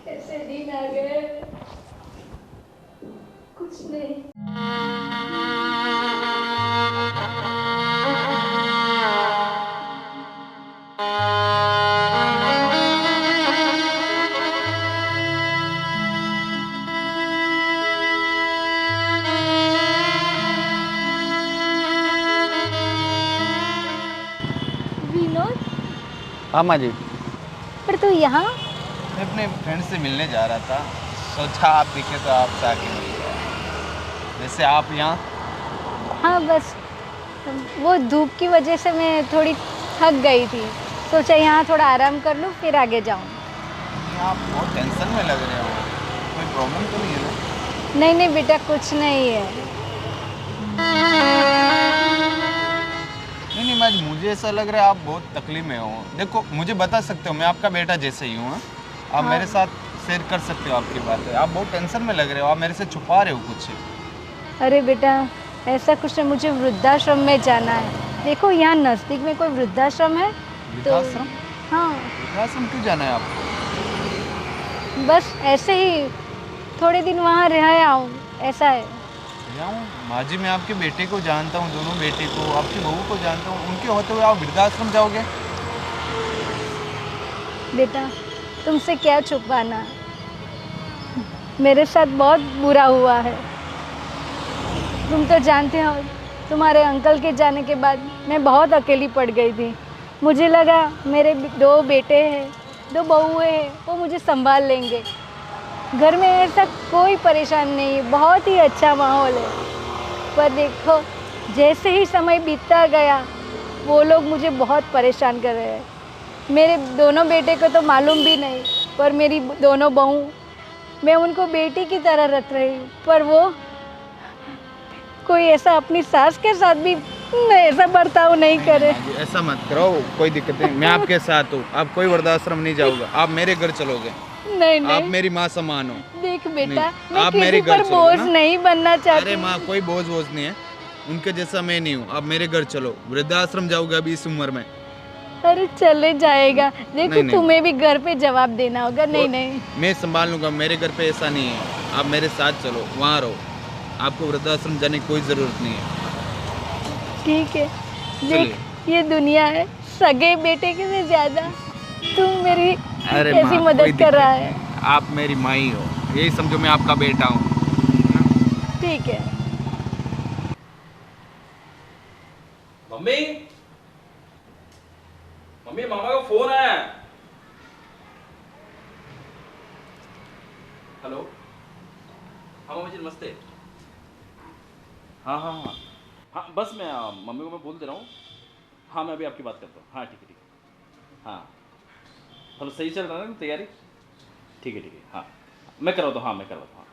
कैसे दिन आ गए, कुछ नहीं। विनोद, हाँ माँ जी, पर तू यहाँ? मैं अपने फ्रेंड से मिलने जा रहा था, सोचा आप दिखे तो आपसे आके मिल गया। वैसे आप यहाँ? हाँ बस वो धूप की वजह से मैं थोड़ी थक गई थी, सोचा यहाँ थोड़ा आराम कर लूँ फिर आगे जाऊँ। आप बहुत टेंशन में लग रहे हो, कोई प्रॉब्लम तो नहीं है ना? नहीं नहीं बेटा, कुछ नहीं है। नहीं माँ जी, मुझे ऐसा लग रहा है आप बहुत तकलीफ में हो। देखो, मुझे बता सकते हो, मैं आपका बेटा जैसे ही हूँ। आप मेरे साथ शेयर कर सकते हो आपकी बातें। आप बहुत टेंशन में लग रहे हो, आप मेरे से छुपा रहे हो कुछ। अरे बेटा, ऐसा कुछ नहीं, मुझे वृद्धाश्रम में जाना है। देखो यहाँ नज़दीक में कोई वृद्धाश्रम है वृद्धाश्रम? हाँ, वृद्धाश्रम क्यों जाना है आपको? बस ऐसे ही थोड़े दिन वहाँ रह आऊँ, ऐसा है। जाऊँ? माँ जी, मैं आपके बेटे को जानता हूँ, दोनों बेटे को, आपकी बहू को जानता हूँ। उनके होते हुए आप वृद्धाश्रम जाओगे? बेटा, तुमसे क्या छुपाना, मेरे साथ बहुत बुरा हुआ है। तुम तो जानते हो, तुम्हारे अंकल के जाने के बाद मैं बहुत अकेली पड़ गई थी। मुझे लगा मेरे 2 बेटे हैं, 2 बहुएं हैं, वो मुझे संभाल लेंगे। घर में ऐसा कोई परेशान नहीं है, बहुत ही अच्छा माहौल है। पर देखो, जैसे ही समय बीतता गया, वो लोग मुझे बहुत परेशान कर रहे हैं। मेरे दोनों बेटे को तो मालूम भी नहीं, पर मेरी दोनों बहू, मैं उनको बेटी की तरह रख रही हूँ, पर वो कोई ऐसा अपनी सास के साथ भी ऐसा बर्ताव नहीं करे। माँ जी, ऐसा मत करो, कोई दिक्कत नहीं, मैं आपके साथ हूँ। आप कोई वृद्धाश्रम नहीं जाओगे, आप मेरे घर चलोगे। नहीं नहीं, आप मेरी माँ समान हो। देख बेटा, नहीं, मैं आप किसी मेरे घर पर चलो बोझ ना। नहीं बनना चाहती। अरे माँ, कोई बोझ नहीं है, उनके जैसा मैं नहीं हूँ। आप मेरे घर चलो, वृद्धाश्रम जाओगे अभी इस उम्र में? अरे चले जाएगा, देखो नहीं, नहीं। तुम्हें भी घर पे जवाब देना होगा। नहीं नहीं, मैं संभाल लूँगा, मेरे घर पे ऐसा नहीं है। आप मेरे साथ चलो, वहाँ रहो, आपको वृद्धाश्रम जाने की कोई ज़रूरत नहीं है। ठीक है। देख, ये दुनिया है, सगे बेटे के से ज्यादा तुम मेरी अरे कैसी माँ, कोई मदद कर दिक्कत रहा नहीं है। आप मेरी माँ ही हो, यही समझो मैं आपका बेटा हूँ। ठीक है। मम्मी, मम्मी मामा का फोन आया है। हेलो, नमस्ते। हाँ हाँ हाँ हाँ, बस मैं मम्मी को मैं बोल दे रहा हूँ। हाँ, मैं अभी आपकी बात करता हूँ। हाँ ठीक है ठीक है। हाँ मतलब सही चल रहा है ना तैयारी? ठीक है हाँ, मैं करवाता हूँ। हाँ मैं करवाता हूँ।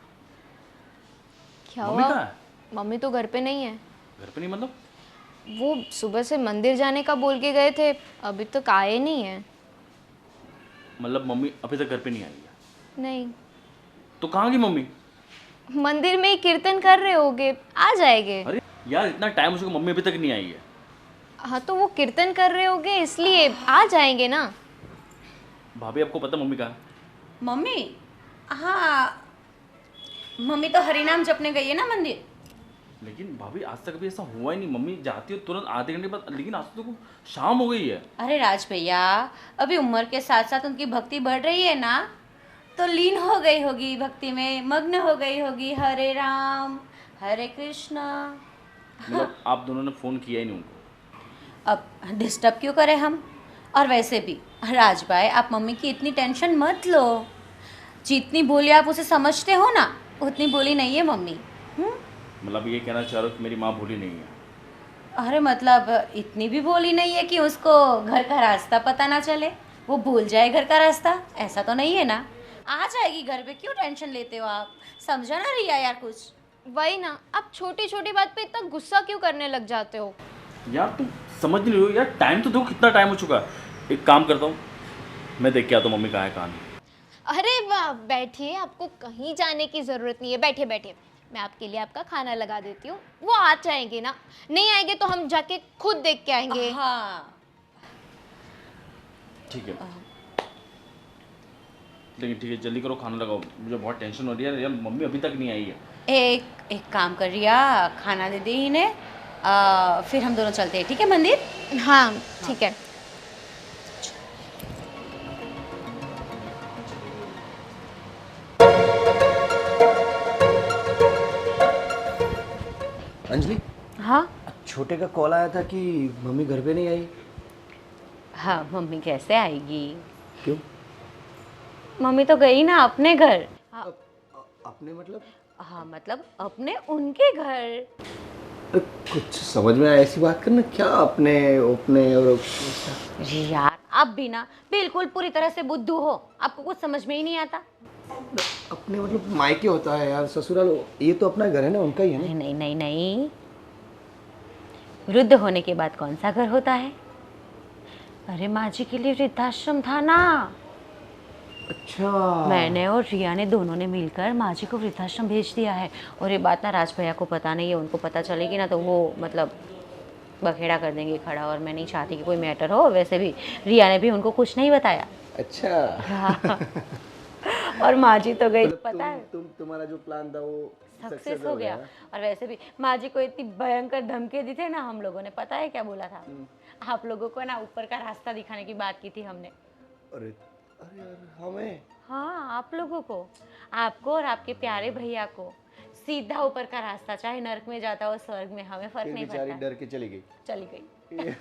क्या मम्मी हुआ? कहाँ है? मम्मी तो घर पे नहीं है। घर पे नहीं मतलब? वो सुबह से मंदिर जाने का बोल के गए थे, अभी तक आए नहीं है। मतलब मम्मी अभी तक घर पे नहीं आई है? नहीं, तो कहाँ गई मम्मी? मंदिर में ही कीर्तन कर रहे होगे, आ जाएंगे। अरे यार इतना टाइम हो चुका, मम्मी अभी तक नहीं आई है। हाँ तो वो कीर्तन कर रहे होगे इसलिए आ जाएंगे ना। भाभी आपको पता मम्मी कहाँ है? मम्मी, हाँ मम्मी तो हरिनाम जपने गई है ना मंदिर। लेकिन भाभी आज तक अभी ऐसा हुआ ही नहीं, मम्मी जाती है तुरंत आधे घंटे बाद, लेकिन आज तो देखो शाम हो गई है। अरे राज भैया, अभी उम्र के साथ साथ उनकी भक्ति बढ़ रही है ना, तो लीन हो गई होगी भक्ति में, मग्न हो गई होगी। हरे राम हरे कृष्णा। मतलब आप दोनों ने फ़ोन किया ही नहीं उनको? अब डिस्टर्ब क्यों करें हम। और वैसे भी राज भाई, आप मम्मी की इतनी टेंशन मत लो। जितनी बोली आप उसे समझते हो ना, उतनी बोली नहीं है मम्मी। मतलब ये कहना चाह रहे हो कि मेरी माँ भूली नहीं है? अरे मतलब इतनी भी बोली नहीं है कि उसको घर का रास्ता पता ना चले, वो भूल जाए घर का रास्ता, ऐसा तो नहीं है ना। आ जाएगी घर पे, क्यों टेंशन लेते हो आप। समझा ना रिया यार कुछ। वही ना, आप छोटी छोटी बात पे इतना गुस्सा क्यों करने लग जाते हो? यार तुम समझ नहीं रहे हो यार, टाइम तो देखो कितना टाइम हो चुका है। एक काम करता हूँ, मैं देख के आता हूँ मम्मी कहाँ है कहाँ नहीं। अरे वाह, बैठिए, आपको कहीं जाने की ज़रूरत नहीं है, बैठिए बैठिए। मैं आपके लिए आपका खाना लगा देती हूँ, वो आ जाएंगे ना। नहीं आएंगे तो हम जाके खुद देख के आएंगे। हाँ ठीक है, लेकिन ठीक है जल्दी करो, खाना लगाओ, मुझे बहुत टेंशन हो रही है यार, मम्मी अभी तक नहीं आई है। एक काम कर रिया, खाना दे दे इन्हें, फिर हम दोनों चलते हैं, ठीक है मंदिर। हाँ ठीक है। अंजलि, हाँ छोटे का कॉल आया था कि मम्मी घर पे नहीं आई। हाँ, मम्मी कैसे आएगी। क्यों? मम्मी तो गई ना अपने घर। अपने मतलब? हाँ मतलब अपने उनके घर। अरे कुछ समझ में आया, ऐसी बात करना क्या अपने अपने और जी यार, आप भी ना बिल्कुल पूरी तरह से बुद्धू हो, आपको कुछ समझ में ही नहीं आता। अपने मतलब मायके होता है यार, ससुराल ये तो अपना घर है ना, उनका ही है ना। नहीं नहीं नहीं नहीं, वृद्ध होने के बाद कौन सा घर होता है। अरे माँ जी के लिए वृद्धाश्रम था ना। अच्छा, मैंने और रिया ने दोनों ने मिलकर माँ जी को वृद्धाश्रम भेज दिया है। और ये बात ना राज भैया को पता नहीं है, उनको पता चलेगी ना तो वो मतलब बखेड़ा कर देंगे खड़ा, और मैं नहीं चाहती कि कोई मैटर हो। वैसे भी रिया ने भी उनको कुछ नहीं बताया। अच्छा। और माँ जी तो गई, मतलब पता है तुम्हारा जो प्लान था वो सक्सेस हो गया। और वैसे भी माँ जी को इतनी भयंकर धमकी दी थी ना हम लोगों ने, पता है क्या बोला था। आप लोगों को ना ऊपर का रास्ता दिखाने की बात की थी हमने। अरे अरे यार, हमें? हाँ, आप लोगों को, आपको और आपके प्यारे भैया को सीधा ऊपर का रास्ता, चाहे नर्क में जाता हो स्वर्ग में, हमें फर्क नहीं बेचारी पड़ता। डर के चली गई। चली गई।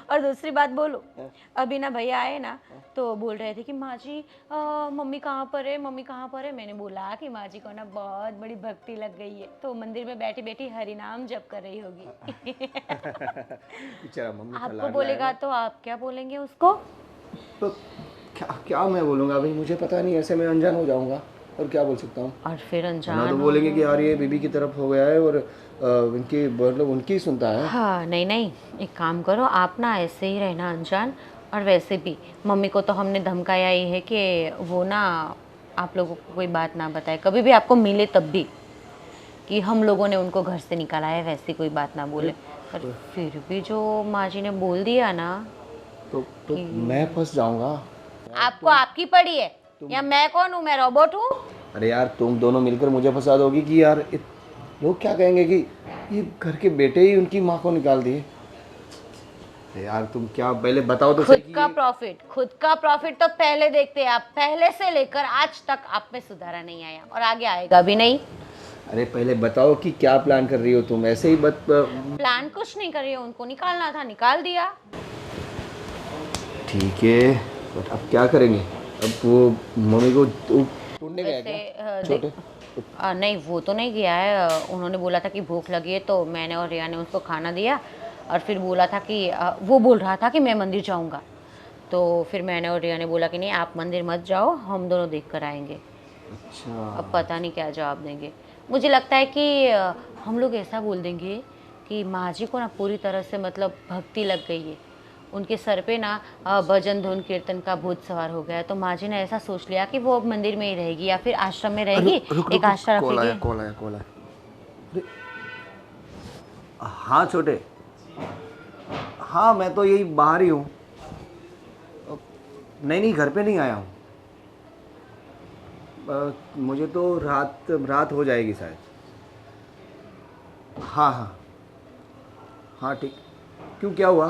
और दूसरी बात बोलो, अभी ना भैया आए ना तो बोल रहे थे कि माँ जी मम्मी कहाँ पर है, मम्मी कहाँ पर है। मैंने बोला कि माँ जी को ना बहुत बड़ी भक्ति लग गई है, तो मंदिर में बैठी बैठी हरि नाम जप कर रही होगी। बेचारा मम्मी का आपको लाडला बोलेगा है। तो आप क्या बोलेंगे उसको। तो क्या क्या मैं बोलूँगा भाई, मुझे पता नहीं, ऐसे मैं अनजान हो जाऊँगा और क्या बोल सकता हूँ। और फिर ना अनजान तो बोलेंगे कि यार ये बीबी की तरफ हो गया है और इनकी मतलब उनकी ही सुनता है। हाँ नहीं नहीं, एक काम करो आप ना ऐसे ही रहना अनजान। और वैसे भी मम्मी को तो हमने धमकाया ही है कि वो ना आप लोगों को कोई बात ना बताए, कभी भी आपको मिले तब भी, कि हम लोगों ने उनको घर से निकाला है, वैसी कोई बात ना बोले। पर फिर भी जो माँ जी ने बोल दिया ना, तो मैं फंस जाऊँगा। आपको आपकी पड़ी है या मैं कौन हूँ, मैं रोबोट हूँ। अरे यार, तुम दोनों मिलकर मुझे फंसा दोगी कि यार लोग क्या कहेंगे कि ये घर के बेटे ही उनकी माँ को निकाल दिए। अरे यार तुम क्या, पहले बताओ तो खुद सही खुद का प्रॉफिट तो पहले देखते हैं आप। पहले से लेकर आज तक आप में सुधारा नहीं आया और आगे आएगा भी नहीं। अरे पहले बताओ कि क्या प्लान कर रही हो तुम, ऐसे ही प्लान कुछ नहीं कर रही हो, उनको निकालना था निकाल दिया। ठीक है, बट अब क्या करेंगे? अब वो मम्मी को ढूंढने गया क्या छोटे? नहीं वो तो नहीं गया है। उन्होंने बोला था कि भूख लगी है तो मैंने और रिया ने उसको खाना दिया और फिर बोला था कि वो बोल रहा था कि मैं मंदिर जाऊंगा, तो फिर मैंने और रिया ने बोला कि नहीं आप मंदिर मत जाओ, हम दोनों देख कर आएंगे। अच्छा, अब पता नहीं क्या जवाब देंगे। मुझे लगता है कि हम लोग ऐसा बोल देंगे कि माँ जी को ना पूरी तरह से मतलब भक्ति लग गई है, उनके सर पे ना भजन धुन कीर्तन का भूत सवार हो गया है, तो माँ जी ने ऐसा सोच लिया कि वो मंदिर में ही रहेगी या फिर आश्रम में रहेगी। एक आश्रम कॉल आया रखेगी। कॉल आया कॉल आया। अरे, हाँ छोटे, हाँ मैं तो यही बाहर ही हूँ। नहीं नहीं घर पे नहीं आया हूँ। मुझे तो रात हो जाएगी शायद। हाँ हाँ हाँ ठीक। क्यों क्या हुआ?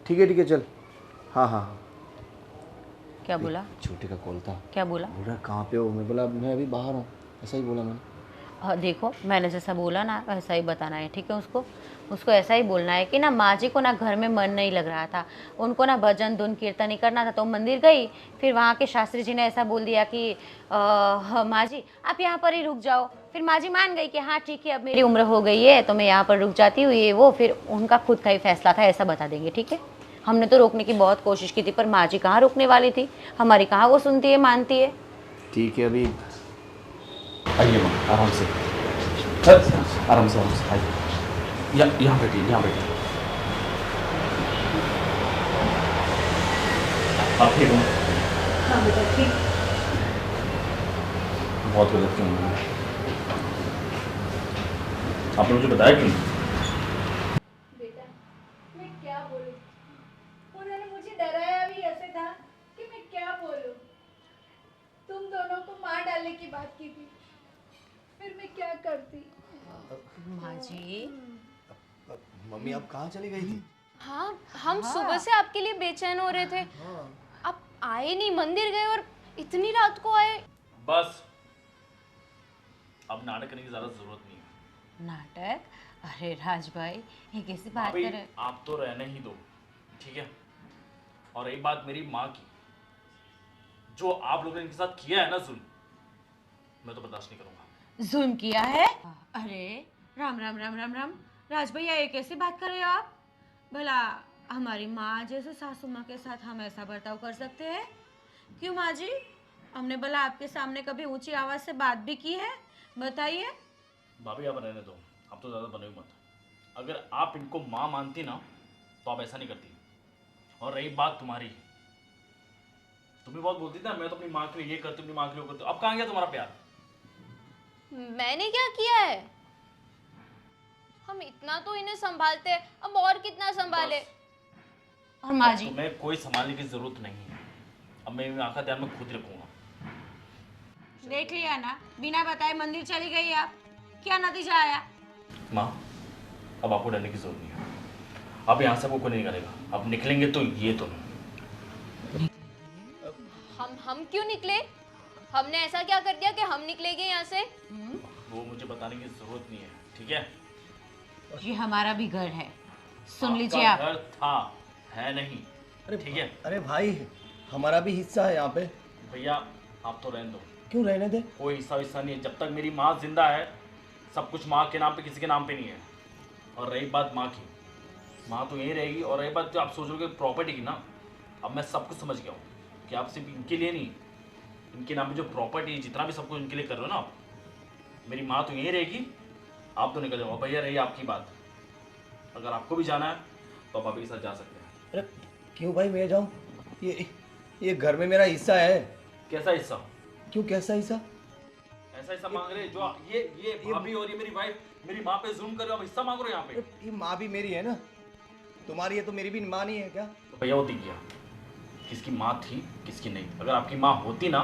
ठीक है चल। हाँ हाँ हाँ। क्या बोला? छोटे का कॉल था। क्या बोला? बोल रहा कहाँ पे हो? मैं बोला मैं अभी बाहर हूँ, ऐसा ही बोला मैंने। देखो मैंने जैसा बोला ना वैसा ही बताना है, ठीक है? उसको ऐसा ही बोलना है कि ना माँ जी को ना घर में मन नहीं लग रहा था, उनको ना भजन धुन कीर्तन ही करना था, तो मंदिर गई। फिर वहाँ के शास्त्री जी ने ऐसा बोल दिया कि माँ जी आप यहाँ पर ही रुक जाओ। फिर माँ जी मान गई कि हाँ ठीक है अब मेरी उम्र हो गई है तो मैं यहाँ पर रुक जाती हूँ, ये वो। फिर उनका खुद का ही फैसला था, ऐसा बता देंगे, ठीक है? हमने तो रोकने की बहुत कोशिश की थी पर माँ जी कहाँ रुकने वाली थी, हमारी कहाँ वो सुनती है मानती है। ठीक है अभी आइए माँ आराम से, आराम से आइए। यहाँ बैठिए, यहाँ बैठिए। आप ठीक हो? हाँ बेटा ठीक। बहुत गलत क्यों हुआ? आपने मुझे बताया क्यों? बेटा मैं क्या बोलूं, उन्होंने मुझे डराया भी ऐसे था कि मैं क्या बोलूं। तुम दोनों को मार डालने की बात की थी, फिर मैं क्या करती। माँ जी मम्मी आप कहाँ चली गई थी? हाँ हम सुबह से आपके लिए बेचैन हो रहे थे, आप आए नहीं, मंदिर गए और इतनी रात को आए। बस अब नाटक करने की ज़्यादा जरूरत नहीं है। नाटक? अरे राज भाई ये कैसी बात भाभी, कर रहे? आप तो रहने ही दो, ठीक है? और एक बात मेरी माँ की, जो आप लोगों ने इनके साथ किया है ना जुल्म, मैं तो बर्दाश्त नहीं करूंगा। जुल्म किया है? अरे राम राम राम राम राम, राज भैया ये कैसी बात कर रहे हो आप? भला हमारी माँ जैसे सासू माँ के साथ हम ऐसा बर्ताव कर सकते हैं? क्यों माँ जी, हमने भला आपके सामने कभी ऊंची आवाज से बात भी की है? बताइए। भाभी आप रहने दो, आप तो ज़्यादा बने हुए मत। अगर आप इनको माँ मानती ना तो आप ऐसा नहीं करती। और रही बात तुम्हारी, तुम भी बहुत बोलती थी ना मैं तो अपनी माँ के लिए ये करती, अपनी माँ के लिए वो करती। अब कहाँ गया तुम्हारा प्यार? मैंने क्या किया है? हम इतना तो इन्हें संभालते हैं, अब और कितना संभाले। और माँ जी तुम्हें कोई संभालने की जरूरत नहीं है, अब मैं आंखा ध्यान में खुद रखूंगा। देख लिया ना, बिना बताए मंदिर चली गई आप, क्या नतीजा आया? माँ अब आपको डरने की जरूरत नहीं है, अब यहाँ से वो कोई नहीं करेगा। अब निकलेंगे तो ये तो नहीं। हम क्यों निकले? हमने ऐसा क्या कर दिया कि हम निकलेंगे यहाँ से? वो मुझे बताने की जरूरत नहीं है, ठीक है? ये हमारा भी घर है, सुन आपका लीजिए आप। घर था, है नहीं, ठीक है? अरे भाई हमारा भी हिस्सा है यहाँ पे। भैया आप तो रहने दो, क्यों रहने दे? कोई हिस्सा नहीं है। जब तक मेरी माँ जिंदा है सब कुछ माँ के नाम पे, किसी के नाम पे नहीं है। और रही बात माँ की, माँ तो यहीं रहेगी। और रही बात जो आप सोचोगे प्रॉपर्टी की ना, अब मैं सब कुछ समझ गया हूँ कि आप सिर्फ इनके लिए नहीं, इनके नाम पे जो प्रॉपर्टी जितना भी सब कुछ इनके लिए कर रहे हो ना आप, मेरी माँ तो यहीं रहेगी, आप तो निकल जाओ। भैया रही आपकी बात, अगर आपको भी जाना है तो आप अभी के साथ जा सकते हैं। अरे क्यों भाई मैं जाऊँ? ये घर में मेरा हिस्सा है। कैसा हिस्सा? क्यों कैसा हिस्सा? ऐसा हिस्सा मांग रहे जो ये भाभी और ये मेरी वाइफ मेरी माँ पे जुल्म कर रहे हो, आप हिस्सा मांग रहे हो यहाँ पे? ये माँ भी मेरी है ना, तुम्हारी है तो मेरी भी माँ नहीं है क्या? तो भैया वो दिख गया किसकी माँ थी किसकी नहीं। अगर आपकी माँ होती ना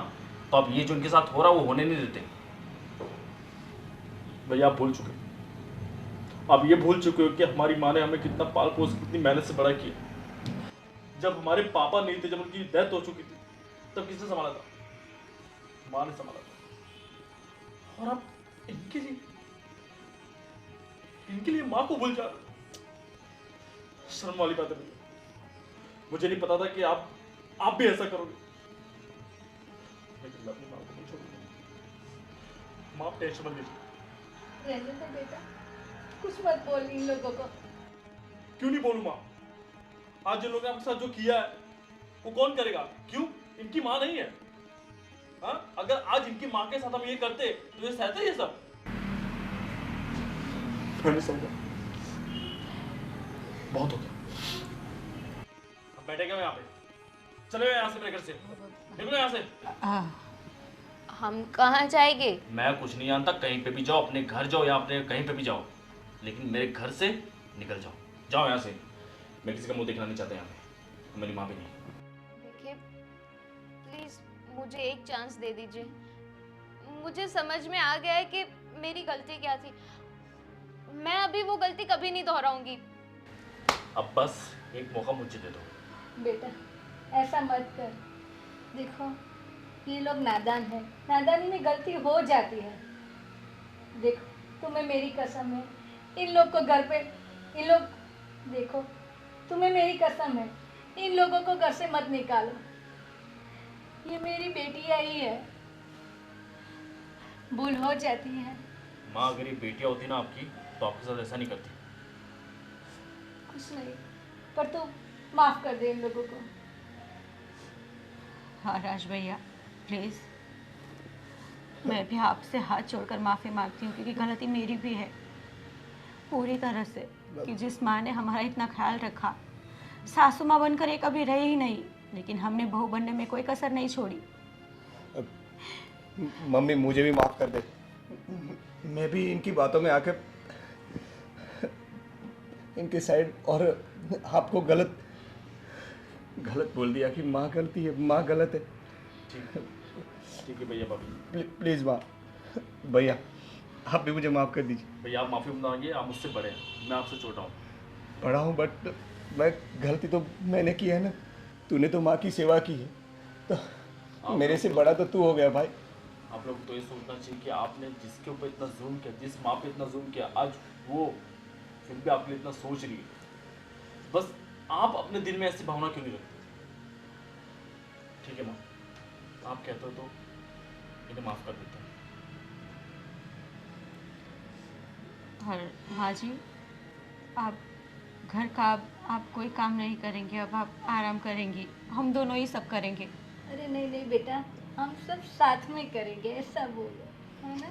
तो आप ये जो इनके साथ हो रहा वो होने नहीं देते। भैया आप भूल चुके, आप ये भूल चुके हो कि हमारी माँ ने हमें कितना पाल पोस कितनी मेहनत से बड़ा किया। जब हमारे पापा नहीं थे, जब उनकी डेथ हो चुकी थी, तब किसने संभाला था? माँ ने संभाला था। और आप इनके लिए माँ को भूल जा रहे हो। शर्म वाली बात है भैया, मुझे नहीं पता था कि आप भी ऐसा करोगे, लेकिन मैं अपनी माँ को नहीं छोड़ूंगा। माँ आप टेंशन मत लीजिए। रहने दो बेटा, कुछ मत बोल इन लोगों को। क्यों नहीं बोलूं माँ? आज जिन लोगों ने आपके साथ जो किया है वो कौन करेगा? क्यों? इनकी माँ नहीं है? हाँ, अगर आज इनकी माँ के साथ हम ये करते तो ये सहते ये सब? मैं नहीं सहूंगा। बहुत हो गया। अब बैठेगा यहाँ पे, चले गए यहाँ से मेरे घर से, निकलो यहाँ से। हम कहाँ जाएंगे? मैं कुछ नहीं जानता, कहीं पे भी जाओ, अपने घर जाओ या अपने कहीं पे भी जाओ, लेकिन मेरे घर से निकल जाओ। जाओ यहाँ से, मैं किसी का मुंह देखना नहीं चाहता यहाँ पे, मेरी माँ भी नहीं। देखिए प्लीज मुझे एक चांस दे दीजिए। मुझे समझ में आ गया है कि मेरी गलती क्या थी। मैं अभी वो गलती कभी नहीं दोहराऊंगी। अब बस एक मौका मुझे दे दो। बेटा ऐसा मत कर, देखो ये लोग नादान है, नादानी में गलती हो जाती है। देखो तुम्हें मेरी कसम है, इन लोग को घर पे, इन लोग, देखो तुम्हें मेरी कसम है, इन लोगों को घर से मत निकालो। ये मेरी बेटी आई है, भूल हो जाती है। माँ अगर ये बेटियाँ होती ना आपकी तो आपके साथ ऐसा नहीं करती। कुछ नहीं, पर तू माफ कर दे इन लोगों को। हाँ राज भैया प्लीज़, मैं भी आपसे हाथ जोड़कर माफ़ी मांगती हूँ, क्योंकि गलती मेरी भी है पूरी तरह से, कि जिस माँ ने हमारा इतना ख्याल रखा, सासू माँ बनकर ये कभी रही ही नहीं, लेकिन हमने बहू बनने में कोई कसर नहीं छोड़ी। मम्मी मुझे भी माफ़ कर दे, मैं भी इनकी बातों में आके इनके साइड और आपको गलत बोल दिया कि माँ गलती है, माँ गलत है। ठीक है भैया भाभी। प्लीज़ माँ, भैया आप भी मुझे माफ़ कर दीजिए। भैया आप माफ़ी मांगिए, आप मुझसे बड़े हैं, मैं आपसे छोटा हूँ। पढ़ा हूँ बट मैं, गलती तो मैंने की है ना, तूने तो माँ की सेवा की है, तो मेरे से बड़ा तो तू हो गया भाई। आप लोग तो ये सोचना चाहिए कि आपने जिसके ऊपर इतना जुल्म किया, जिस माँ पे इतना जुल्म किया, आज वो फिर भी आपके लिए इतना सोच रही है। बस आप अपने दिल में ऐसी भावना क्यों नहीं रखते? ठीक है माँ, आप कहते हो तो इन्हें माफ़ कर देता हूँ। और माँ जी, आप घर का आप कोई काम नहीं करेंगे, अब आप आराम करेंगी, हम दोनों ही सब करेंगे। अरे नहीं नहीं बेटा, हम सब साथ में करेंगे, ऐसा बोलो, है ना।